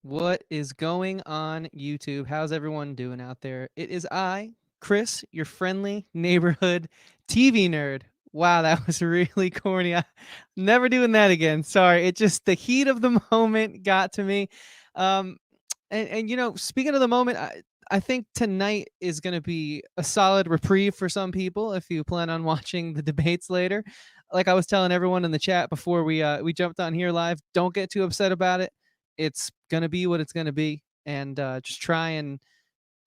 What is going on YouTube? How's everyone doing out there? It is I, Chris, your friendly neighborhood TV nerd. Wow, that was really corny. I'm never doing that again. Sorry. It just the heat of the moment got to me. Um and speaking of the moment, I think tonight is going to be a solid reprieve for some people if you plan on watching the debates later. Like I was telling everyone in the chat before we jumped on here live, don't get too upset about it. It's gonna be what it's gonna be, and just try and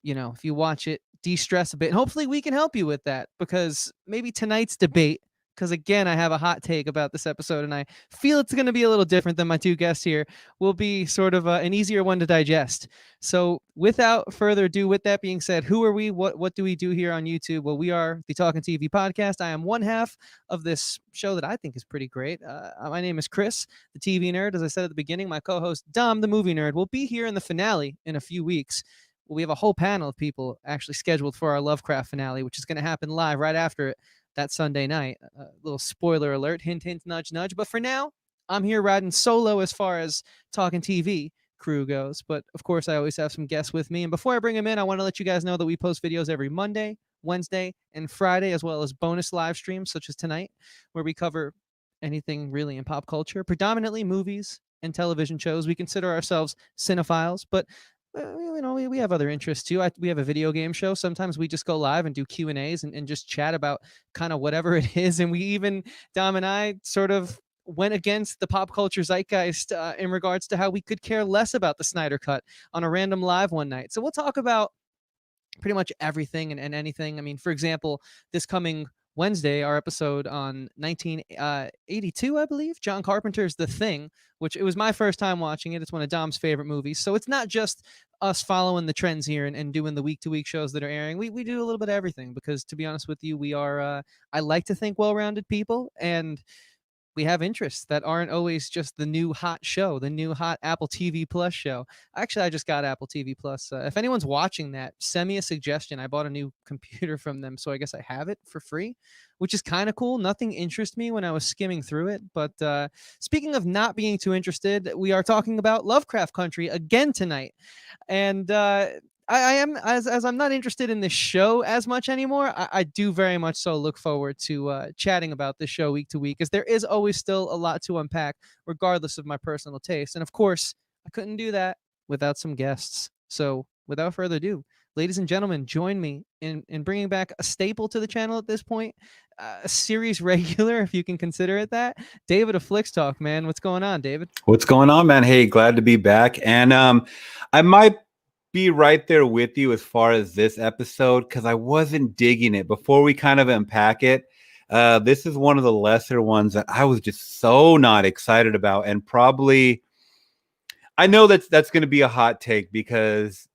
if you watch it, de-stress a bit. And hopefully we can help you with that because maybe tonight's debate, because again, I have a hot take about this episode and I feel it's going to be a little different than my two guests here, will be sort of an easier one to digest. So without further ado, with that being said, who are we? What do we do here on YouTube? Well, we are the Talkin TV Podcast. I am one half of this show that I think is pretty great. My name is Chris, the TV nerd. As I said at the beginning, my co-host Dom, the movie nerd, will be here in the finale in a few weeks. We have a whole panel of people actually scheduled for our Lovecraft finale, which is going to happen live right after it that Sunday night. Little spoiler alert, hint, hint, nudge, nudge. But for now, I'm here riding solo as far as Talkin TV crew goes. But of course, I always have some guests with me. And before I bring them in, I want to let you guys know that we post videos every Monday, Wednesday, and Friday, as well as bonus live streams such as tonight, where we cover anything really in pop culture, predominantly movies and television shows. We consider ourselves cinephiles, but we have other interests too. We have a video game show. Sometimes we just go live and do Q&As and just chat about kind of whatever it is. And we even, Dom and I, sort of went against the pop culture zeitgeist in regards to how we could care less about the Snyder Cut on a random live one night. So we'll talk about pretty much everything and anything. I mean, for example, this coming Wednesday, our episode on 1982, I believe, John Carpenter's The Thing, which it was my first time watching it. It's one of Dom's favorite movies. So it's not just us following the trends here and doing the week-to-week shows that are airing. We do a little bit of everything because, to be honest with you, we are, I like to think, well-rounded people, and we have interests that aren't always just the new hot show, the new hot Apple TV Plus show. Actually, I just got Apple TV Plus. If anyone's watching that, send me a suggestion. I bought a new computer from them, so I guess I have it for free, which is kind of cool. Nothing interested me when I was skimming through it. But speaking of not being too interested, we are talking about Lovecraft Country again tonight. And I am, as I'm not interested in this show as much anymore, I do very much so look forward to chatting about this show week to week, as there is always still a lot to unpack, regardless of my personal taste. And of course, I couldn't do that without some guests. So without further ado, ladies and gentlemen, join me in bringing back a staple to the channel at this point, a series regular, if you can consider it that. David of Flicks Talk, man. What's going on, David? What's going on, man? Hey, glad to be back. And I might be right there with you as far as this episode because I wasn't digging it. Before we kind of unpack it, this is one of the lesser ones that I was just so not excited about. And probably, I know that's going to be a hot take because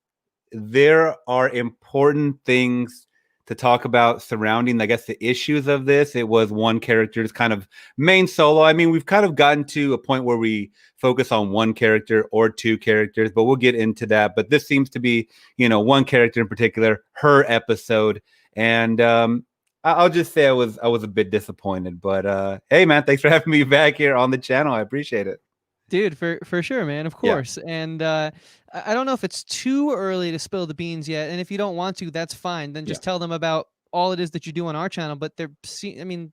there are important things to talk about surrounding, I guess, the issues of this. It was one character's kind of main solo. I mean, we've kind of gotten to a point where we focus on one character or two characters, but we'll get into that. But this seems to be, one character in particular, her episode. And I'll just say I was a bit disappointed. But hey, man, thanks for having me back here on the channel. I appreciate it. Dude, for sure, man, of course. Yeah. And I don't know if it's too early to spill the beans yet. And if you don't want to, that's fine. Then just tell them about all it is that you do on our channel. But the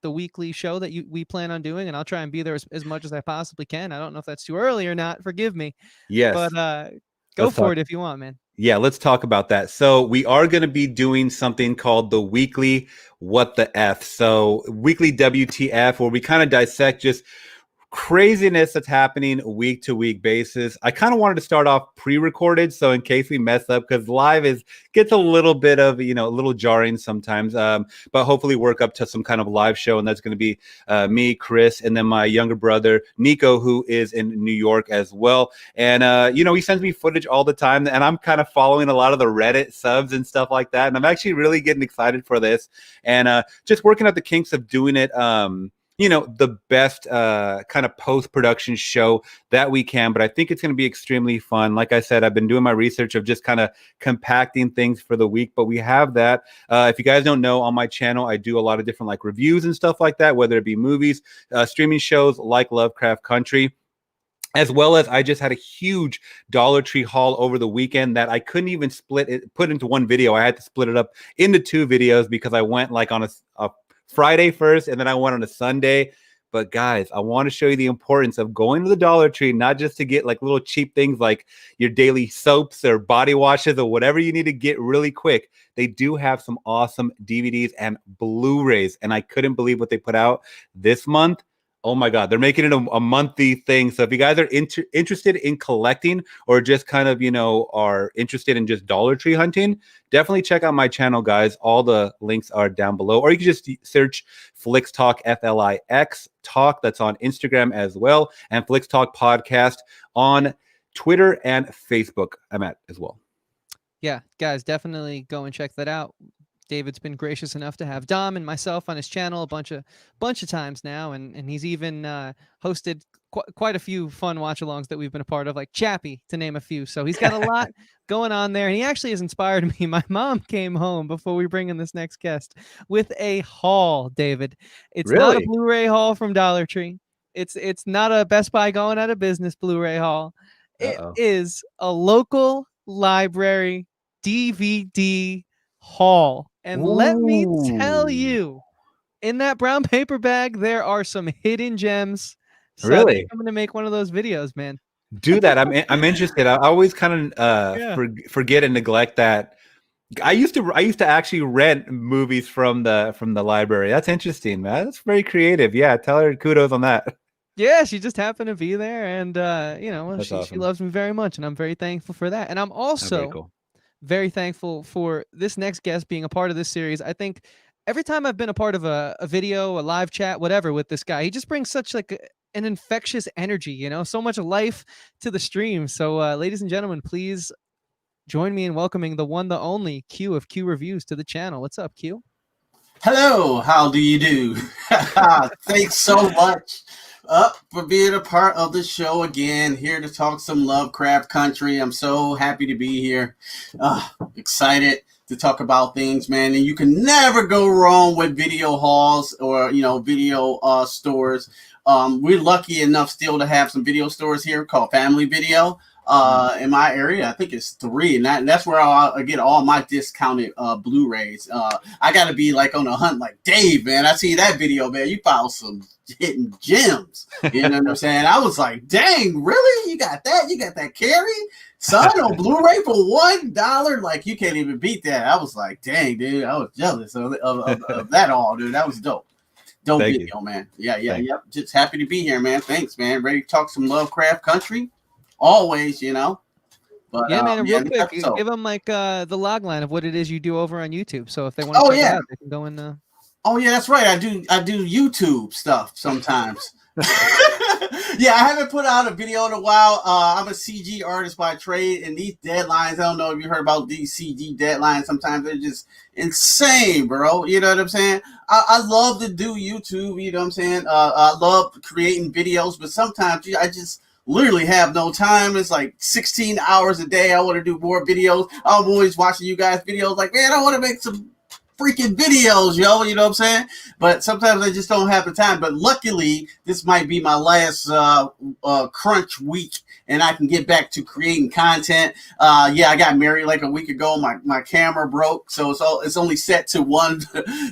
weekly show that we plan on doing, and I'll try and be there as much as I possibly can. I don't know if that's too early or not. Forgive me. Yes. But go for it if you want, man. Yeah, let's talk about that. So we are going to be doing something called the weekly What the F. So weekly WTF, where we kind of dissect just craziness that's happening week to week basis. I kind of wanted to start off pre-recorded, so in case we mess up, because live gets a little bit of a little jarring sometimes, but hopefully work up to some kind of live show, and that's going to be me, Chris, and then my younger brother Nico, who is in New York as well. And he sends me footage all the time, and I'm kind of following a lot of the Reddit subs and stuff like that, and I'm actually really getting excited for this, and just working out the kinks of doing it the best kind of post-production show that we can. But I think it's going to be extremely fun. Like I said, I've been doing my research of just kind of compacting things for the week, but we have that. If you guys don't know, on my channel, I do a lot of different reviews and stuff like that, whether it be movies, streaming shows like Lovecraft Country. As well as I just had a huge Dollar Tree haul over the weekend that I couldn't even put into one video. I had to split it up into two videos because I went like on a Friday first and then I went on a Sunday. But guys, I want to show you the importance of going to the Dollar Tree, not just to get like little cheap things like your daily soaps or body washes or whatever you need to get really quick. They do have some awesome DVDs and Blu-rays, and I couldn't believe what they put out this month. Oh my God, they're making it a monthly thing. So if you guys are interested in collecting or just kind of, are interested in just Dollar Tree hunting, definitely check out my channel, guys. All the links are down below. Or you can just search Flix Talk, Flix Talk. That's on Instagram as well. And Flix Talk Podcast on Twitter and Facebook. I'm at as well. Yeah, guys, definitely go and check that out. David's been gracious enough to have Dom and myself on his channel a bunch of times now, and he's even hosted quite a few fun watch-alongs that we've been a part of, like Chappie, to name a few. So he's got a lot going on there, and he actually has inspired me. My mom came home before we bring in this next guest with a haul, David. It's not a Blu-ray haul from Dollar Tree. It's not a Best Buy going out of business Blu-ray haul. It is a local library DVD haul. And let me tell you, in that brown paper bag, there are some hidden gems. So really? I'm going to make one of those videos, man. Do that. I'm interested. I always kind of forget and neglect that. I used to actually rent movies from the library. That's interesting, man. That's very creative. Yeah, tell her kudos on that. Yeah, she just happened to be there, and she loves me very much, and I'm very thankful for that. And I'm also very thankful for this next guest being a part of this series. I think every time I've been a part of a video, a live chat, whatever with this guy, he just brings such like an infectious energy, so much life to the stream. So ladies and gentlemen, please join me in welcoming the one, the only Q of Q Reviews to the channel. What's up, Q? Hello, how do you do? Thanks so much for being a part of the show again. Here to talk some Lovecraft country. I'm so happy to be here. Excited to talk about things, man. And you can never go wrong with video halls or, video stores. We're lucky enough still to have some video stores here called Family Video. In my area, I think it's 3, and that's where I get all my discounted Blu-rays. I got to be like on a hunt like Dave, man. I see that video, man. You found some hidden gems. You know what I'm saying? I was like, dang, really? You got that? You got that carry? Son, on Blu-ray for $1? Like, you can't even beat that. I was like, dang, dude. I was jealous of that all, dude. That was dope. Dope video, man. Yeah. Just happy to be here, man. Thanks, man. Ready to talk some Lovecraft country? Always, But, yeah, man. Real quick, give them like the log line of what it is you do over on YouTube. So if they want to check it out, they can go in. Oh yeah, that's right. I do YouTube stuff sometimes. Yeah, I haven't put out a video in a while. I'm a CG artist by trade, and these deadlines, I don't know if you heard about these CG deadlines. Sometimes they're just insane, bro. You know what I'm saying? I love to do YouTube. You know what I'm saying? I love creating videos, but sometimes I just literally have no time. It's like 16 hours a day. I want to do more videos. I'm always watching you guys' videos like, man, I want to make some freaking videos, yo, you know what I'm saying? But sometimes I just don't have the time. But luckily, this might be my last crunch week, and I can get back to creating content. I got married like a week ago. My camera broke, so it's only set to one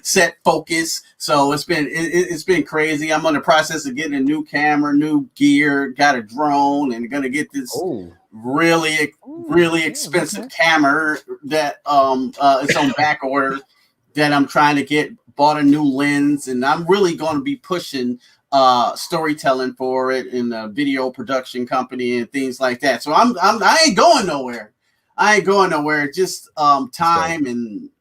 set focus. So it's been crazy. I'm on the process of getting a new camera, new gear, got a drone, and gonna get this really expensive camera that it's on back order that I'm trying to get. Bought a new lens, and I'm really going to be pushing storytelling for it in a video production company and things like that. So I ain't going nowhere. Just time and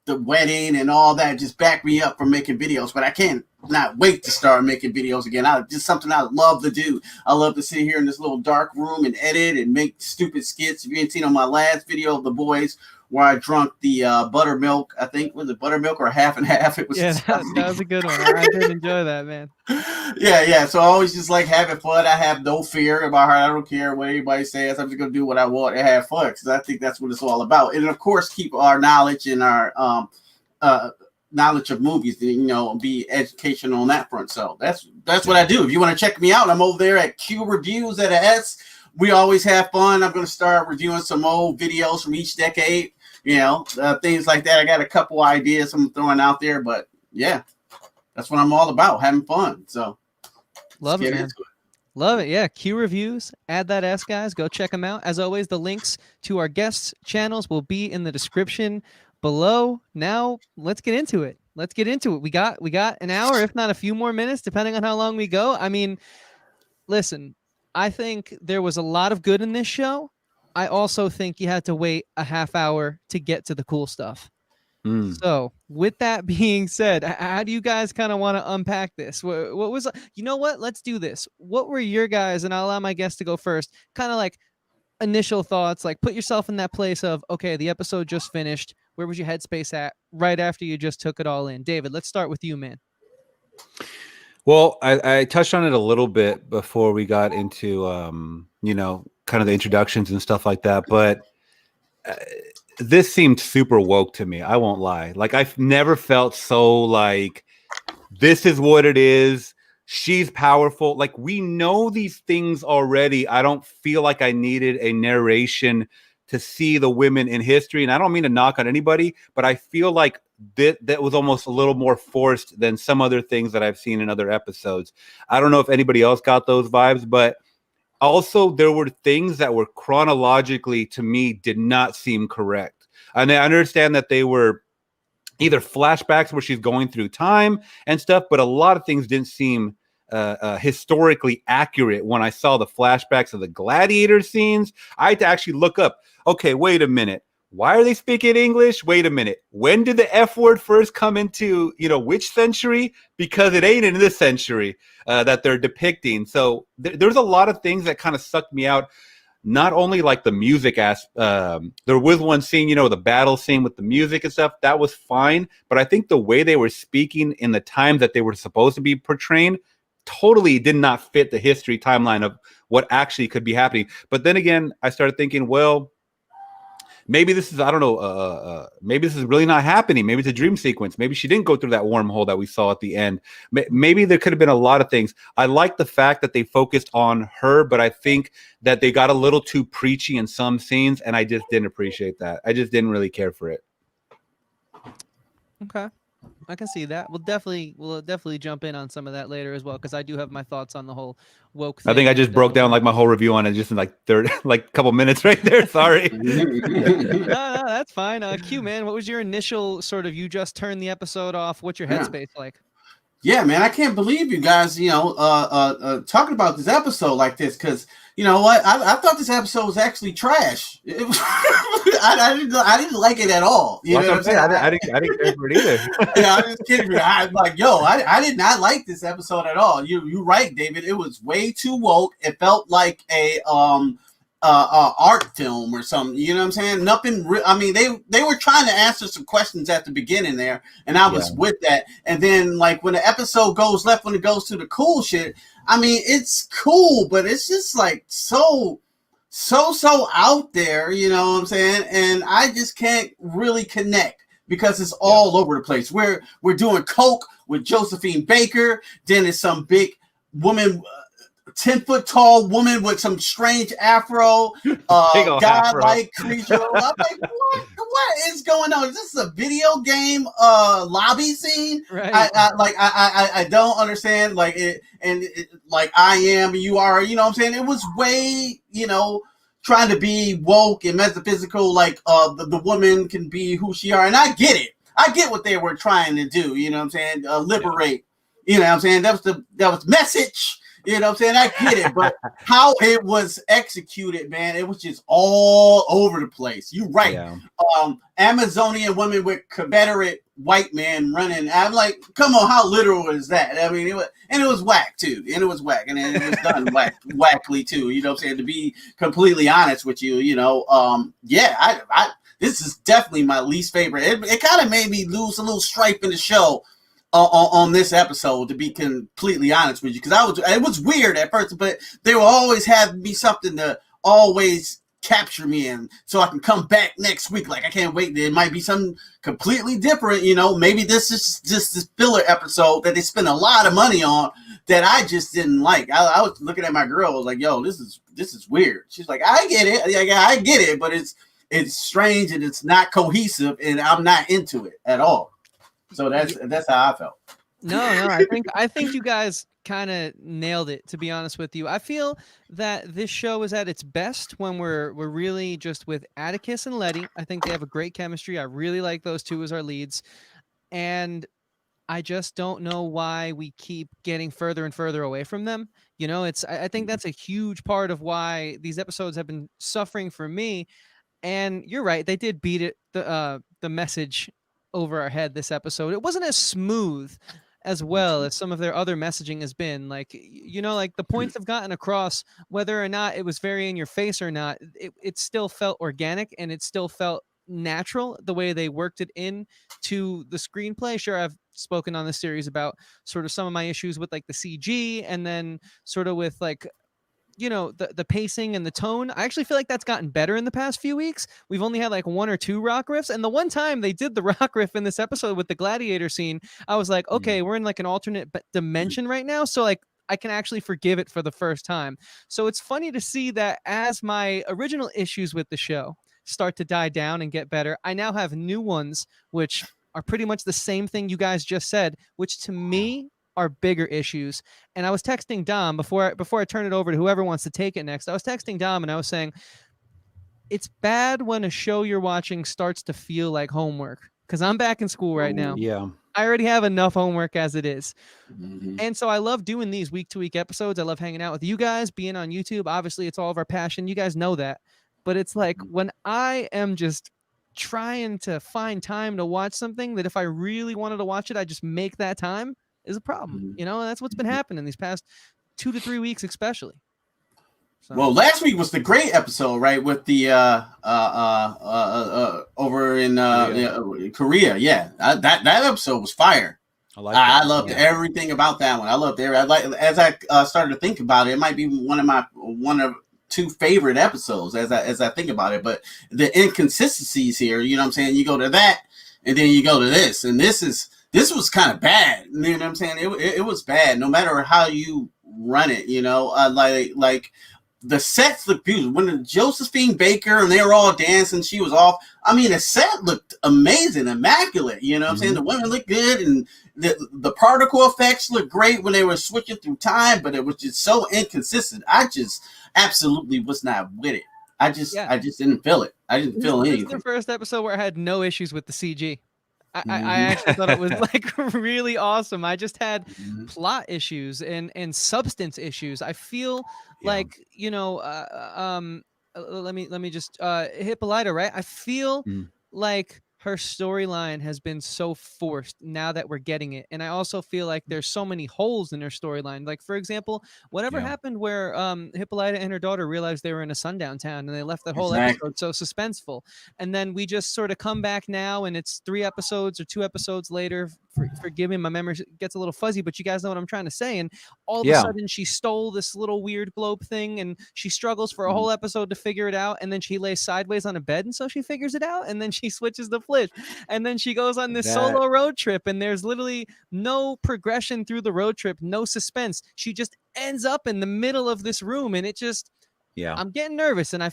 the wedding and all that just back me up from making videos. But I can't not wait to start making videos again. Just something I love to do. I love to sit here in this little dark room and edit and make stupid skits. If you ain't seen on my last video of the boys where I drunk the buttermilk, I think, was it buttermilk or half and half? It was. Yeah, that was a good one. I did enjoy that, man. Yeah. So I always just like having fun. I have no fear in my heart. I don't care what anybody says. I'm just gonna do what I want and have fun because I think that's what it's all about. And of course, keep our knowledge and our knowledge of movies, be educational on that front. So that's what I do. If you want to check me out, I'm over there at Q Reviews at a S. We always have fun. I'm going to start reviewing some old videos from each decade, things like that. I got a couple ideas I'm throwing out there, but yeah, that's what I'm all about, having fun. So love it, man. Love it. Yeah. Q Reviews. Add that S, guys. Go check them out. As always, the links to our guests' channels will be in the description below. Now, let's get into it. We got an hour, if not a few more minutes, depending on how long we go. I mean, listen, I think there was a lot of good in this show. I also think you had to wait a half hour to get to the cool stuff. So with that being said, how do you guys kind of want to unpack this? What was, let's do this. What were your guys, and I'll allow my guests to go first, kind of like initial thoughts, like put yourself in that place of, okay, the episode just finished. Where was your headspace at right after you just took it all in? David, let's start with you, man. Well, I touched on it a little bit before we got into, kind of the introductions and stuff like that. But this seemed super woke to me. I won't lie. Like, I've never felt so like, this is what it is. She's powerful. Like, we know these things already. I don't feel like I needed a narration to see the women in history. And I don't mean to knock on anybody, but I feel like that was almost a little more forced than some other things that I've seen in other episodes. I don't know if anybody else got those vibes, but also there were things that were chronologically, to me, did not seem correct. And I understand that they were either flashbacks where she's going through time and stuff, but a lot of things didn't seem historically accurate. When I saw the flashbacks of the gladiator scenes, I had to actually look up, okay, wait a minute. Why are they speaking English? Wait a minute. When did the F word first come into, which century? Because it ain't in this century that they're depicting. So there's a lot of things that kind of sucked me out. Not only like the music there was one scene, the battle scene with the music and stuff, that was fine. But I think the way they were speaking in the time that they were supposed to be portraying totally did not fit the history timeline of what actually could be happening. But then again, I started thinking, well, maybe this is, I don't know, maybe this is really not happening. Maybe it's a dream sequence. Maybe she didn't go through that wormhole that we saw at the end. Maybe there could have been a lot of things. I like the fact that they focused on her, but I think that they got a little too preachy in some scenes, and I just didn't appreciate that. I just didn't really care for it. Okay. I can see that. We'll definitely jump in on some of that later as well, because I do have my thoughts on the whole woke thing. I think I just broke down like my whole review on it just in like couple minutes right there. Sorry. No, that's fine. Q, man, what was your initial sort of, you just turned the episode off? What's your headspace like? Yeah, man, I can't believe you guys, talking about this episode like this, because you know what? I thought this episode was actually trash. I didn't like it at all. You know what I'm saying? I didn't care for it either. Yeah, I'm just kidding. I'm like, I did not like this episode at all. You're right, David. It was way too woke. It felt like a art film or something. You know what I'm saying? Nothing. I mean, they were trying to answer some questions at the beginning there, and I was with that. And then, like, when the episode goes left, when it goes to the cool shit, I mean, it's cool, but it's just like so out there. You know what I'm saying? And I just can't really connect because it's all over the place. We're doing coke with Josephine Baker. Then it's some big woman. 10-foot tall woman with some strange afro, godlike creature. I'm like, what is going on? Is this a video game lobby scene? Right. I don't understand. Like it, and it, like I am, you are. You know what I'm saying? It was way, trying to be woke and metaphysical. Like the woman can be who she are, and I get it. I get what they were trying to do. You know what I'm saying? Liberate. You know what I'm saying? That was message. You know what I'm saying? I get it, but how it was executed, man, it was just all over the place. You're right. Yeah. Amazonian women with Confederate white men running. I'm like, come on, how literal is that? I mean, it was whack too. And it was whack. And it was done wackly too. You know what I'm saying? To be completely honest with you, this is definitely my least favorite. It kind of made me lose a little stripe in the show. On this episode, to be completely honest with you, because it was weird at first, but they will always have me something to always capture me, and so I can come back next week. Like, I can't wait. There might be something completely different, you know. Maybe this is just this filler episode that they spent a lot of money on that I just didn't like. I was looking at my girl, I was like, yo, this is weird. She's like, I get it. Like, I get it, but it's strange and it's not cohesive, and I'm not into it at all. So that's how I felt. No, I think you guys kind of nailed it, to be honest with you. I feel that this show is at its best when we're really just with Atticus and Letty. I think they have a great chemistry. I really like those two as our leads. And I just don't know why we keep getting further and further away from them. You know, I think that's a huge part of why these episodes have been suffering for me. And you're right, they did beat it the message over our head this episode. It wasn't as smooth as well as some of their other messaging has been. Like, you know, like the points have gotten across, whether or not it was very in your face or not, it still felt organic, and it still felt natural the way they worked it in to the screenplay. Sure, I've spoken on this series about sort of some of my issues with like the CG, and then sort of with like, you know, the pacing and the tone. I actually feel like that's gotten better in the past few weeks. We've only had like 1 or 2 rock riffs, and the one time they did the rock riff in this episode with the gladiator scene, I was like, okay, we're in like an alternate dimension right now, so like I can actually forgive it for the first time. So it's funny to see that as my original issues with the show start to die down and get better, I now have new ones which are pretty much the same thing you guys just said, which to me are bigger issues. And I was texting Dom before I turn it over to whoever wants to take it next. I was texting Dom and I was saying, it's bad when a show you're watching starts to feel like homework, because I'm back in school right now. Yeah. I already have enough homework as it is. And so I love doing these week-to-week episodes. I love hanging out with you guys, being on YouTube. Obviously, it's all of our passion. You guys know that. But it's like when I am just trying to find time to watch something that if I really wanted to watch it, I just make that time, is a problem. You know, and that's what's been happening these past 2 to 3 weeks, especially. So. Well, last week was the great episode, right? With the over in Korea. Yeah, that episode was fire. I loved everything about that one. I loved it. As I started to think about it, it might be one of 2 favorite episodes as I think about it. But the inconsistencies here, you know what I'm saying? You go to that, and then you go to this, and this was kind of bad. You know what I'm saying? It was bad, no matter how you run it. You know, like the sets look beautiful. When Josephine Baker and they were all dancing, she was off. I mean, the set looked amazing, immaculate. You know what I'm saying? The women looked good, and the particle effects looked great when they were switching through time, but it was just so inconsistent. I just absolutely was not with it. I just didn't feel it. I didn't feel anything. This is the first episode where I had no issues with the CG. I actually thought it was like really awesome. I just had plot issues and substance issues. I feel like, you know, let me just Hippolyta, right? I feel like her storyline has been so forced now that we're getting it. And I also feel like there's so many holes in her storyline. Like, for example, whatever happened where Hippolyta and her daughter realized they were in a sundown town, and they left that whole episode so suspenseful. And then we just sort of come back now, and it's 3 episodes or 2 episodes later. Forgive me, my memory gets a little fuzzy, but you guys know what I'm trying to say. And all of a sudden she stole this little weird globe thing, and she struggles for a whole episode to figure it out. And then she lays sideways on a bed, and so she figures it out. And then she switches the flip, and then she goes on this solo road trip, and there's literally no progression through the road trip, no suspense. She just ends up in the middle of this room, and it just, I'm getting nervous. And I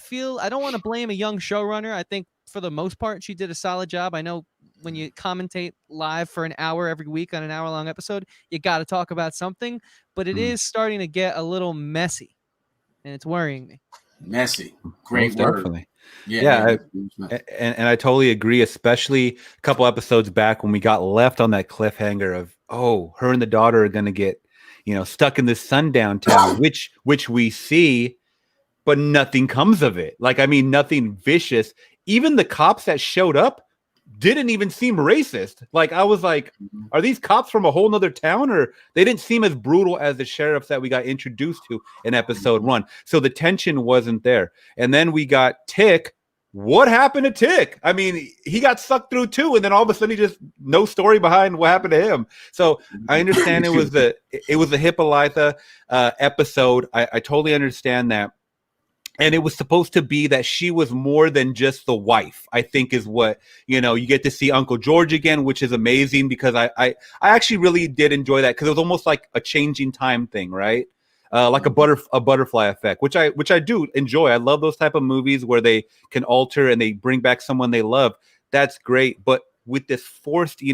don't want to blame a young showrunner. I think for the most part, she did a solid job. I know when you commentate live for an hour every week on an hour-long episode, you got to talk about something, but it is starting to get a little messy, and it's worrying me. Messy. Great word. Definitely. And I totally agree, especially a couple episodes back when we got left on that cliffhanger of, her and the daughter are going to get, you know, stuck in this sundown town, which we see, but nothing comes of it. Like, I mean, nothing vicious. Even the cops that showed up didn't even seem racist. Like, I was like, are these cops from a whole nother town? Or they didn't seem as brutal as the sheriffs that we got introduced to in episode 1. So the tension wasn't there. And then we got Tick. What happened to Tick? I mean, he got sucked through too, and then all of a sudden he just no story behind what happened to him. So I understand it was the Hippolyta episode. I totally understand that. And it was supposed to be that she was more than just the wife, I think is what, you get to see Uncle George again, which is amazing because I actually really did enjoy that because it was almost like a changing time thing, right? Like a butterfly effect, which I do enjoy. I love those type of movies where they can alter and they bring back someone they love. That's great. But with this forced,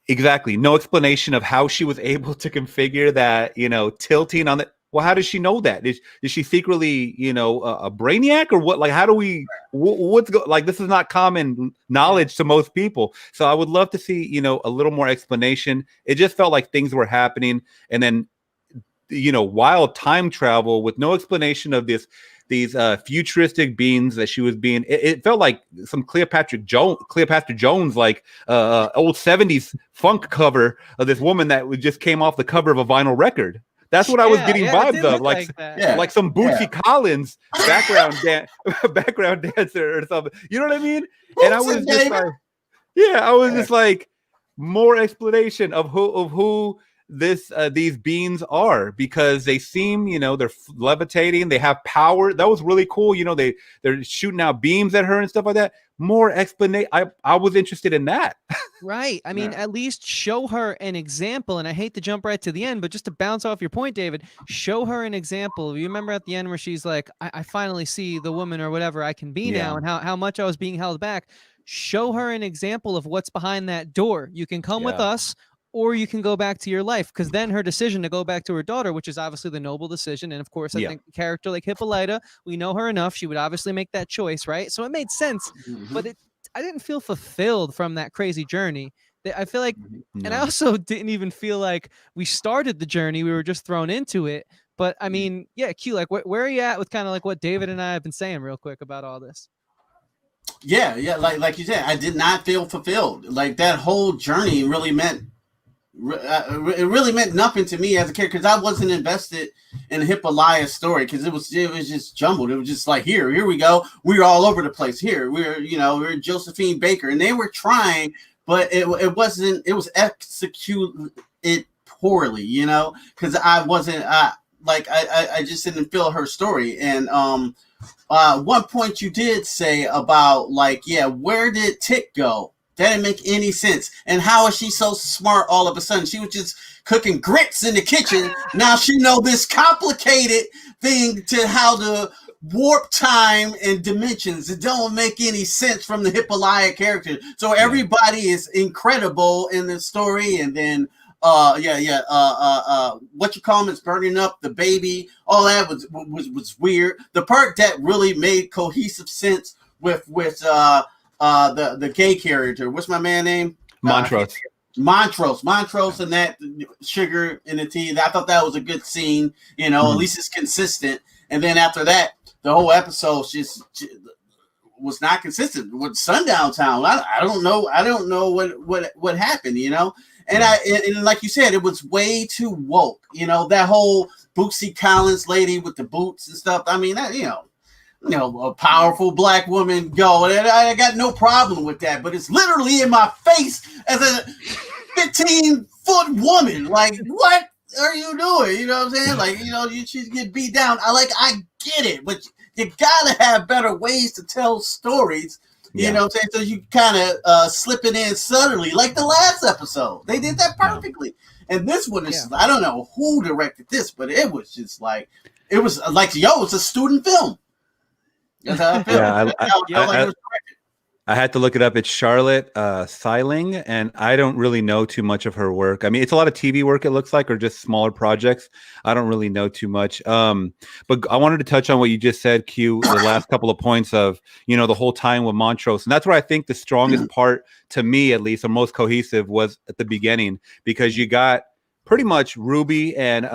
exactly no explanation of how she was able to configure that, tilting on the. Well, how does she know that? Is she secretly, a brainiac or what? Like, how do we? This is not common knowledge to most people. So I would love to see, a little more explanation. It just felt like things were happening, and then, wild time travel with no explanation of these futuristic beings that she was being. It felt like some Cleopatra Jones, like old 70s funk cover of this woman that just came off the cover of a vinyl record. That's what I was getting vibes of, like some Bootsy Collins background dancer or something. You know what I mean? And I was just like, just like more explanation of who these beings are, because they seem, they're levitating, they have power. That was really cool. They're shooting out beams at her and stuff like that. More explanation. I was interested in that. Right. I mean, at least show her an example. And I hate to jump right to the end, but just to bounce off your point, David, show her an example. You remember at the end where she's like, I finally see the woman or whatever I can be now, and how much I was being held back. Show her an example of what's behind that door. You can come with us, or you can go back to your life. Because then her decision to go back to her daughter, which is obviously the noble decision. And of course, I think a character like Hippolyta, we know her enough. She would obviously make that choice, right? So it made sense, but I didn't feel fulfilled from that crazy journey. I feel like, and I also didn't even feel like we started the journey. We were just thrown into it. But I mean, Q, like where are you at with kind of like what David and I have been saying real quick about all this? Yeah. Like you said, I did not feel fulfilled. Like that whole journey really meant nothing to me as a character, because I wasn't invested in Hippolyta's story, because it was just jumbled. It was just like here we go. We're all over the place. We're Josephine Baker, and they were trying, but it wasn't. It was executed poorly, because I wasn't I just didn't feel her story. And one point you did say about where did Tick go? That didn't make any sense. And how is she so smart all of a sudden? She was just cooking grits in the kitchen. Now she know this complicated thing to how to warp time and dimensions. It don't make any sense from the Hippolyta character. So everybody is incredible in the story. And then what you call him is burning up the baby. All that was weird. The part that really made cohesive sense with the gay character. What's my man name? Montrose, and that sugar in the tea. I thought that was a good scene. At least it's consistent. And then after that, the whole episode just was not consistent with Sundown Town. I don't know what happened. And and like you said, it was way too woke. That whole Bootsy Collins lady with the boots and stuff. I mean, that, a powerful black woman go. And I got no problem with that, but it's literally in my face as a 15-foot woman. Like, what are you doing? You know what I'm saying? Like, you should get beat down. I get it, but you gotta have better ways to tell stories. You know what I'm saying? So you kind of slip it in subtly, like the last episode. They did that perfectly. And this one is, I don't know who directed this, but it was just like, it's a student film. That's how I feel. I had to look it up. It's Charlotte Seiling, and I don't really know too much of her work. I mean, it's a lot of TV work, it looks like, or just smaller projects. I don't really know too much. But I wanted to touch on what you just said, Q, the last couple of points of, the whole time with Montrose. And that's where I think the strongest part, to me at least, or most cohesive, was at the beginning, because you got pretty much Ruby and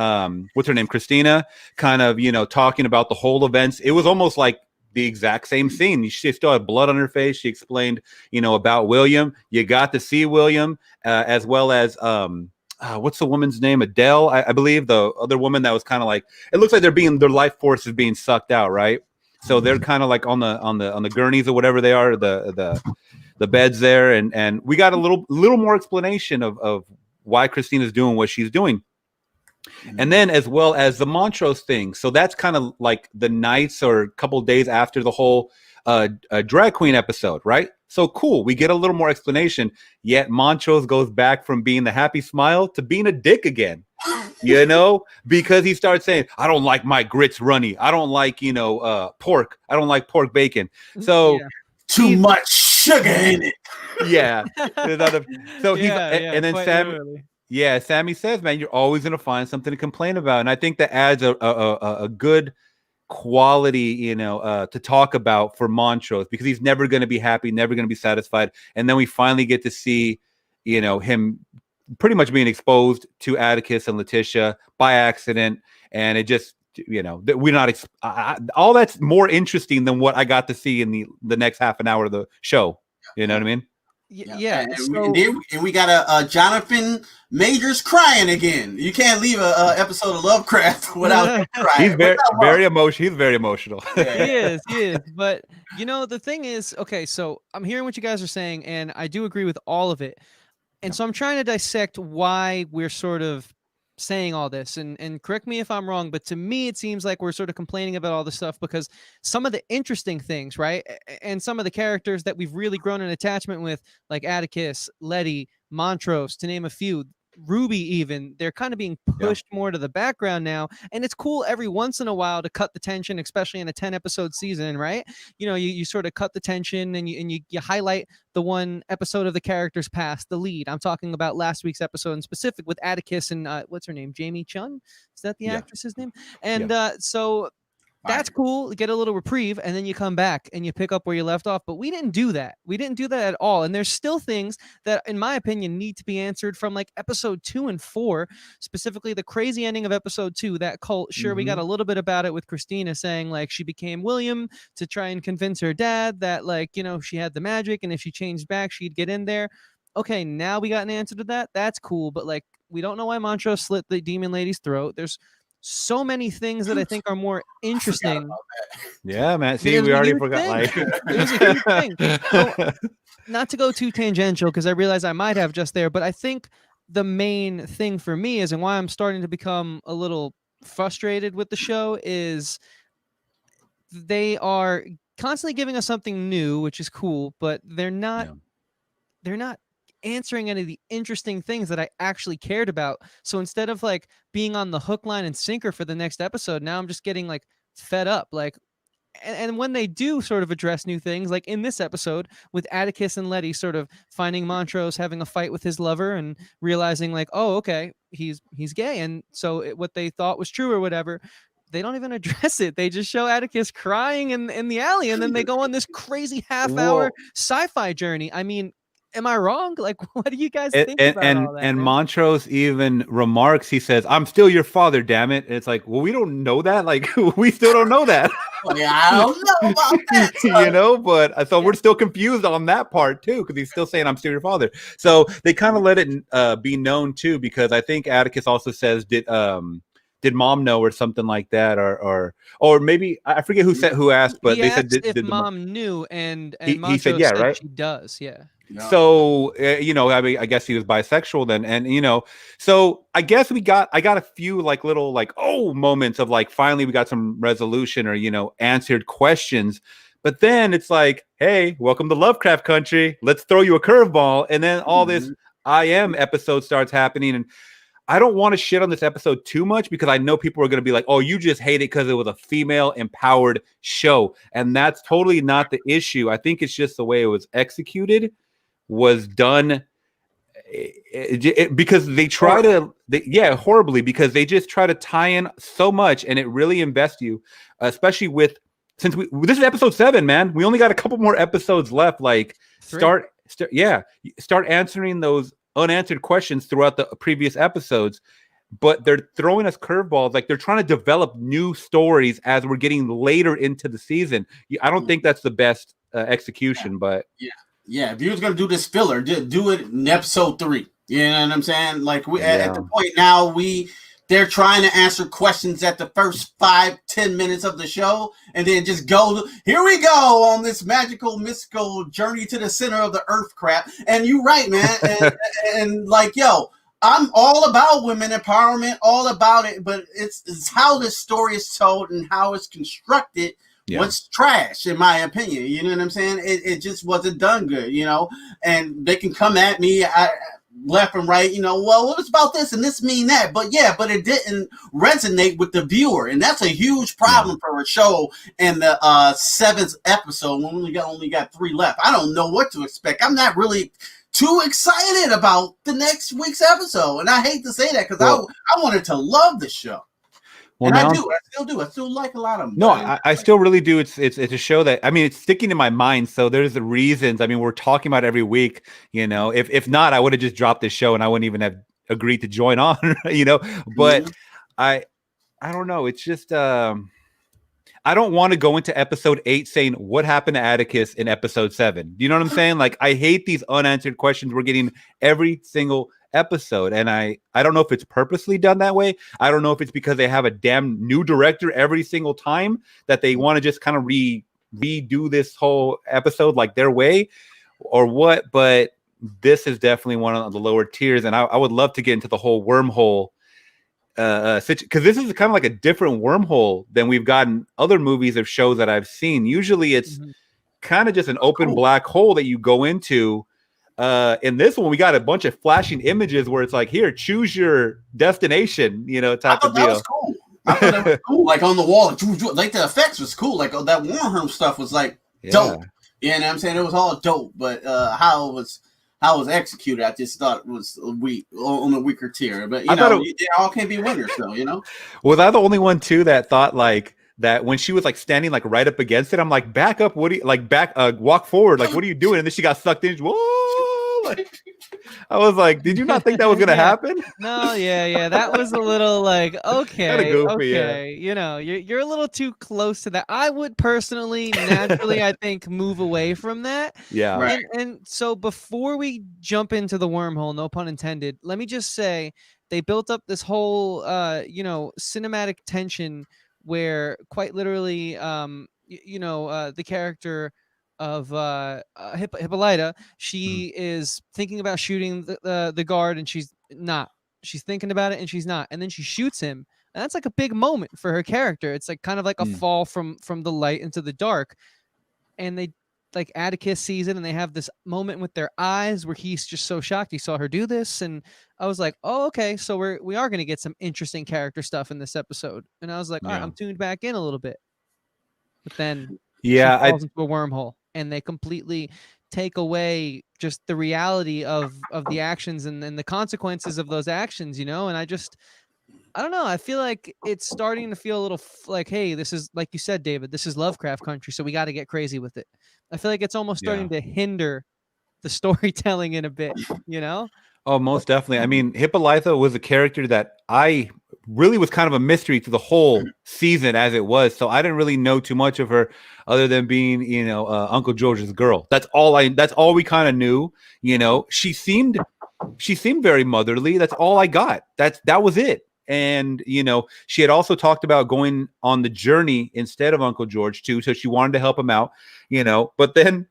what's her name, Christina, kind of, talking about the whole events. It was almost like the exact same scene. She still had blood on her face. She explained, about William. You got to see William, as well as what's the woman's name? Adele, I believe, the other woman that was kind of like, it looks like their life force is being sucked out, right? So they're kind of like on the gurneys or whatever they are, the beds there, and we got a little more explanation of why Christina's doing what she's doing. And then as well as the Montrose thing. So that's kind of like the nights or a couple of days after the whole drag queen episode, right? So cool. We get a little more explanation. Yet Montrose goes back from being the happy smile to being a dick again. You know, because he starts saying, I don't like my grits runny. I don't like, pork. I don't like pork bacon. So too much sugar in it. Yeah. So he's and then Sam. Literally. Yeah, Sammy says, man, you're always going to find something to complain about. And I think that adds a good quality, to talk about for Montrose, because he's never going to be happy, never going to be satisfied. And then we finally get to see, him pretty much being exposed to Atticus and Letitia by accident. And it just, we're not, all that's more interesting than what I got to see in the next half an hour of the show. You know what I mean? Yeah. And we got a Jonathan Majors crying again. You can't leave a episode of Lovecraft without him crying. He's very emotional. He's very emotional. He is. But the thing is, okay, so I'm hearing what you guys are saying, and I do agree with all of it. And so I'm trying to dissect why we're sort of saying all this, and correct me if I'm wrong, but to me it seems like we're sort of complaining about all this stuff because some of the interesting things, right, and some of the characters that we've really grown an attachment with, like Atticus, Letty, Montrose, to name a few, Ruby even, they're kind of being pushed more to the background now, and it's cool every once in a while to cut the tension, especially in a 10-episode season, right? You sort of cut the tension and you highlight the one episode of the character's past, the lead. I'm talking about last week's episode in specific with Atticus and what's her name, Jamie Chun, is that the actress's name? And so that's cool. Get a little reprieve, and then you come back and you pick up where you left off. But we didn't do that. We didn't do that at all. And there's still things that, in my opinion, need to be answered from like episode 2 and 4, specifically the crazy ending of episode 2, that cult. Sure, we got a little bit about it with Christina saying like she became William to try and convince her dad that she had the magic, and if she changed back, she'd get in there. Okay, now we got an answer to that. That's cool. But we don't know why Montrose slit the demon lady's throat. There's so many things that I think are more interesting. Yeah, man. See, we already forgot. There's a huge thing. So, not to go too tangential, because I realize I might have just there, but I think the main thing for me is, and why I'm starting to become a little frustrated with the show, is they are constantly giving us something new, which is cool, but they're not answering any of the interesting things that I actually cared about. So instead of being on the hook, line, and sinker for the next episode, now I'm just getting fed up. And when they do sort of address new things, like in this episode with Atticus and Letty sort of finding Montrose having a fight with his lover and realizing oh, okay, he's gay. And so what they thought was true or whatever, they don't even address it. They just show Atticus crying in the alley, and then they go on this crazy half-hour sci-fi journey. I mean, am I wrong? What do you guys think about all that? And Montrose even remarks, he says, "I'm still your father, damn it." And it's well, we don't know that. We still don't know that. I don't know about that. But so we're still confused on that part too, because he's still saying, "I'm still your father." So they kind of let it be known too, because I think Atticus also says, "Did mom know?" or something like that, or maybe I forget who asked, but they said, "Did mom knew?" And he said, "Yeah, right." She does, yeah. So I mean, I guess he was bisexual then, and so I guess I got a few little moments of finally we got some resolution or answered questions, but then it's hey, welcome to Lovecraft country, let's throw you a curveball, and then all this I Am episode starts happening. And I don't want to shit on this episode too much, because I know people are going to be oh, you just hate it because it was a female empowered show, and that's totally not the issue. I think it's just the way it was executed was done because they try horribly, because they just try to tie in so much, and it really invests you, especially since this is episode 7, man. We only got a couple more episodes left. Start answering those unanswered questions throughout the previous episodes, but they're throwing us curveballs. They're trying to develop new stories as we're getting later into the season. I don't think that's the best execution, but yeah, if you was gonna do this filler, just do it in episode 3. You know what I'm saying? At the point now, they're trying to answer questions at the first 5-10 minutes of the show, and then just go, here we go on this magical, mystical journey to the center of the earth crap. And you're right, man. And yo, I'm all about women empowerment, all about it, but it's how this story is told and how it's constructed. What's trash, in my opinion. You know what I'm saying? It just wasn't done good, you know. And they can come at me left and right, you know. Well, what's about this and this mean that? But it didn't resonate with the viewer, and that's a huge problem for a show. In the 7th episode, when we only got 3 left, I don't know what to expect. I'm not really too excited about the next week's episode, and I hate to say that because I wanted to love the show. Well, and I still do. I still like a lot of them. No, I still really do. It's a show that, I mean, it's sticking in my mind. So there's the reasons. I mean, we're talking about it every week. You know, if not, I would have just dropped this show and I wouldn't even have agreed to join on. You know, but I don't know. It's just I don't want to go into episode 8 saying what happened to Atticus in episode 7. Do you know what I'm saying? Like, I hate these unanswered questions we're getting every single episode, and I don't know if it's purposely done that way. I don't know if it's because they have a damn new director every single time that they want to just kind of redo this whole episode like their way or what, but this is definitely one of the lower tiers, and I would love to get into the whole wormhole because this is kind of like a different wormhole than we've gotten other movies or shows that I've seen. Usually it's kind of just an open black hole that you go into. In this one, we got a bunch of flashing images where it's like, here, choose your destination, you know, type of deal. That was cool. I thought that was cool. Like on the wall, like the effects was cool. Like that Warhammer stuff was like dope. You know what I'm saying? It was all dope, but how it was executed, I just thought it was weak on a weaker tier. But you know, they all can't be winners, though. You know. Was I the only one too that thought like that when she was like standing like right up against it? I'm like, back up. What do you like? Walk forward. Like, what are you doing? And then she got sucked in. Whoa. Like, I was like, did you not think that was gonna happen? No, that was a little like, okay, goofy, you know, you're a little too close to that. I would personally, naturally, I think, move away from that. Yeah, right. And so before we jump into the wormhole, no pun intended, let me just say they built up this whole, cinematic tension where quite literally, the character of Hippolyta, she is thinking about shooting the guard, and she's not. She's thinking about it, and she's not. And then she shoots him, and that's like a big moment for her character. It's like kind of like a fall from the light into the dark. And they like Atticus sees it, and they have this moment with their eyes where he's just so shocked he saw her do this. And I was like, oh, okay, so we are going to get some interesting character stuff in this episode. And I was like, all right, I'm tuned back in a little bit. But then she falls into a wormhole, and they completely take away just the reality of the actions and the consequences of those actions, you know? And I don't know. I feel like it's starting to feel a little like, hey, this is, like you said, David, this is Lovecraft country, so we got to get crazy with it. I feel like it's almost starting to hinder the storytelling in a bit, you know? Oh, most definitely. I mean, Hippolyta was a character that I really was kind of a mystery to the whole season as it was. So I didn't really know too much of her other than being, you know, Uncle George's girl. That's all we kind of knew. You know, she seemed very motherly. That's all I got. That was it. And, you know, she had also talked about going on the journey instead of Uncle George too. So she wanted to help him out, you know, but then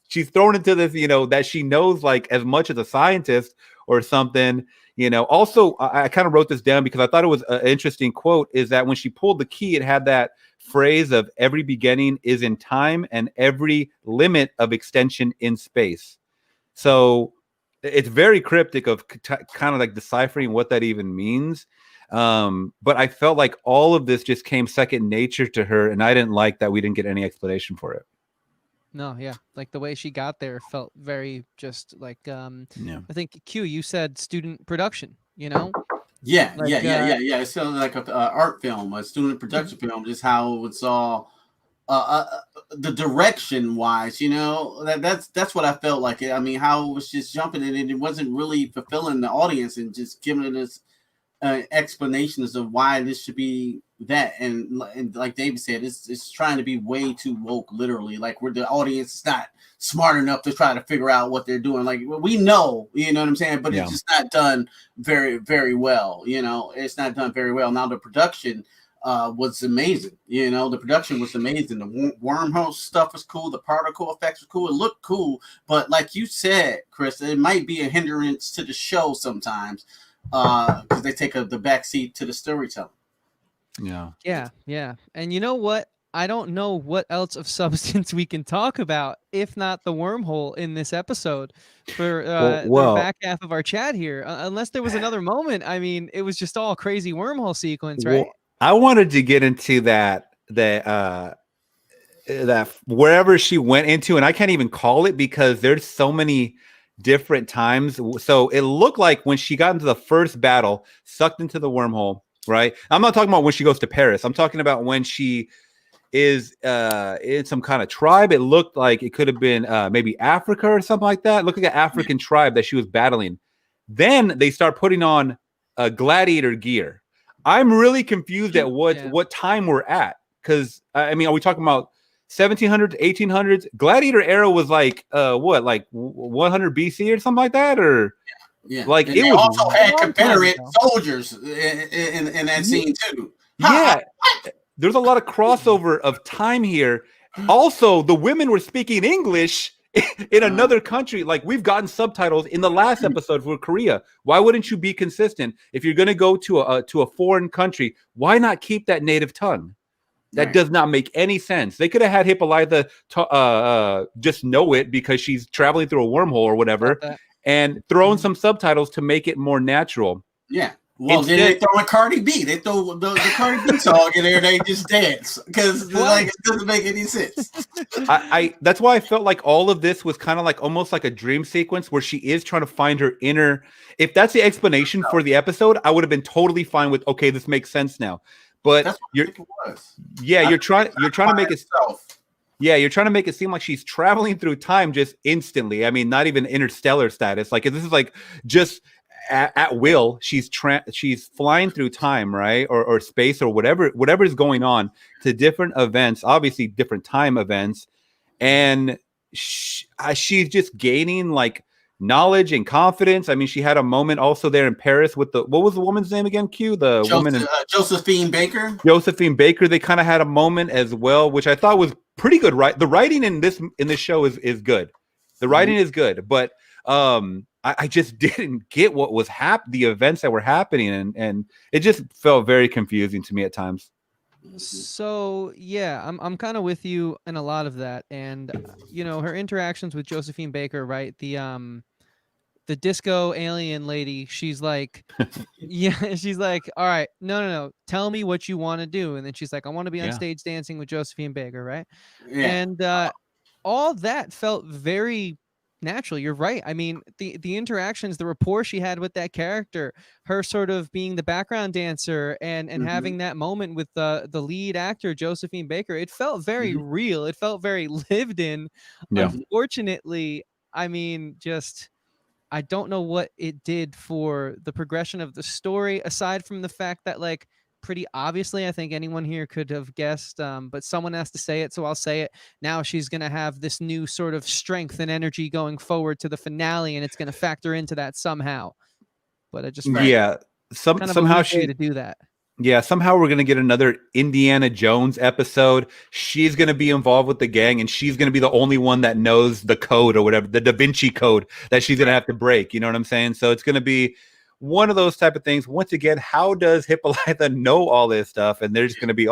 she's thrown into this, you know, that she knows like as much as a scientist or something, you know. Also, I kind of wrote this down because I thought it was an interesting quote, is that when she pulled the key, it had that phrase of every beginning is in time and every limit of extension in space. So it's very cryptic of kind of like deciphering what that even means. But I felt like all of this just came second nature to her, and I didn't like that we didn't get any explanation for it. No, yeah. Like the way she got there felt very just like, I think Q, you said student production, you know? Yeah. It sounded like an art film, a student production film, just how it was all the direction wise, you know, that's what I felt like. I mean, how it was just jumping in, and it wasn't really fulfilling the audience and just giving us explanations of why this should be that. And like David said, it's trying to be way too woke, literally, like where the audience is not smart enough to try to figure out what they're doing. Like, we know, you know what I'm saying, but it's just not done very, very well. You know, it's not done very well. Now the production was amazing. You know, the production was amazing. The wormhole stuff was cool. The particle effects were cool. It looked cool, but like you said, Chris, it might be a hindrance to the show sometimes because they take the backseat to the storytelling. Yeah. And you know what? I don't know what else of substance we can talk about, if not the wormhole in this episode for the back half of our chat here. Unless there was another moment. I mean, it was just all crazy wormhole sequence, right? I wanted to get into that wherever she went into, and I can't even call it because there's so many different times. So it looked like when she got into the first battle, sucked into the wormhole, right? I'm not talking about when she goes to Paris. I'm talking about when she is in some kind of tribe. It looked like it could have been maybe Africa or something like that. Look like an African tribe that she was battling. Then they start putting on gladiator gear. I'm really confused at what time we're at, because I mean, are we talking about 1700s, 1800s? Gladiator era was like like 100 BC or something like that, or like and it they was also had Confederate soldiers in that scene too. There's a lot of crossover of time here. Also, the women were speaking English in another country. Like, we've gotten subtitles in the last episode for Korea. Why wouldn't you be consistent? If you're going to go to a foreign country, why not keep that native tongue? That does not make any sense. They could have had Hippolyta just know it because she's traveling through a wormhole or whatever, and thrown some subtitles to make it more natural. Yeah. Well, instead, then they throw a Cardi B. They throw the Cardi B song in there. They just dance because like it doesn't make any sense. That's why I felt like all of this was kind of like almost like a dream sequence where she is trying to find her inner. If that's the explanation for the episode, I would have been totally fine with. Okay, this makes sense now. But that's what I think it was. You're trying to make it. Yeah, you're trying to make it seem like she's traveling through time just instantly. I mean, not even interstellar status. Like, this is like just at will. She's flying through time, right, or space, or whatever is going on to different events, obviously different time events, and she's just gaining like knowledge and confidence. I mean, she had a moment also there in Paris with what was the woman's name again? Woman Josephine Baker. Josephine Baker. They kind of had a moment as well, which I thought was pretty good. Right, the writing in this show is good. The writing is good, but I just didn't get what was the events that were happening, and it just felt very confusing to me at times. So yeah, I'm kind of with you in a lot of that, and you know, her interactions with Josephine Baker, right? The disco alien lady, she's like, she's like, all right, no, tell me what you want to do, and then she's like, I want to be on stage dancing with Josephine Baker, right? Yeah. And all that felt very natural. You're right. I mean, the interactions, the rapport she had with that character, her sort of being the background dancer and having that moment with the lead actor Josephine Baker, it felt very real. It felt very lived in. Unfortunately, I mean, I don't know what it did for the progression of the story, aside from the fact that, like, pretty obviously, I think anyone here could have guessed, but someone has to say it, so I'll say it. Now she's going to have this new sort of strength and energy going forward to the finale, and it's going to factor into that somehow. But I just somehow she to do that. Yeah, somehow we're going to get another Indiana Jones episode. She's going to be involved with the gang, and she's going to be the only one that knows the code or whatever, the Da Vinci Code that she's going to have to break. You know what I'm saying? So it's going to be one of those type of things. Once again, how does Hippolyta know all this stuff? And they're just going to be,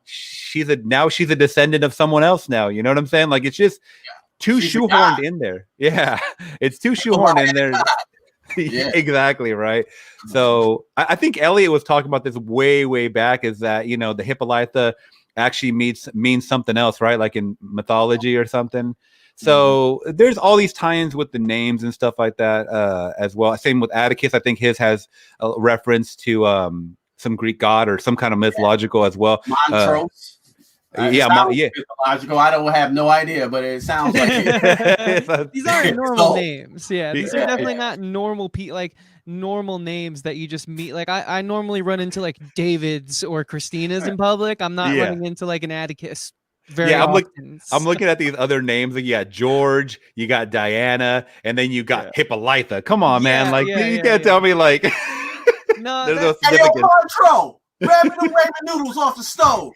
she's a descendant of someone else now. You know what I'm saying? Like, it's just too shoehorned in there. Yeah, it's too shoehorned in there. Yeah, exactly right. So I think Elliot was talking about this way back, is that, you know, the Hippolyta actually means something else, right? Like in mythology or something. So there's all these tie-ins with the names and stuff like that as well. Same with Atticus. I think his has a reference to some Greek god or some kind of mythological as well. Montrose. Mythological. I don't have no idea, but it sounds like these aren't normal names. Yeah, these are definitely not normal normal names that you just meet. Like, I normally run into like Davids or Christinas in public. I'm not running into like an Atticus. I'm looking at these other names. Like, George, you got Diana, and then you got Hippolyta. Come on, man. Like, you can't tell me like no, hey, Montrose. Grabbing the ramen noodles off the stove.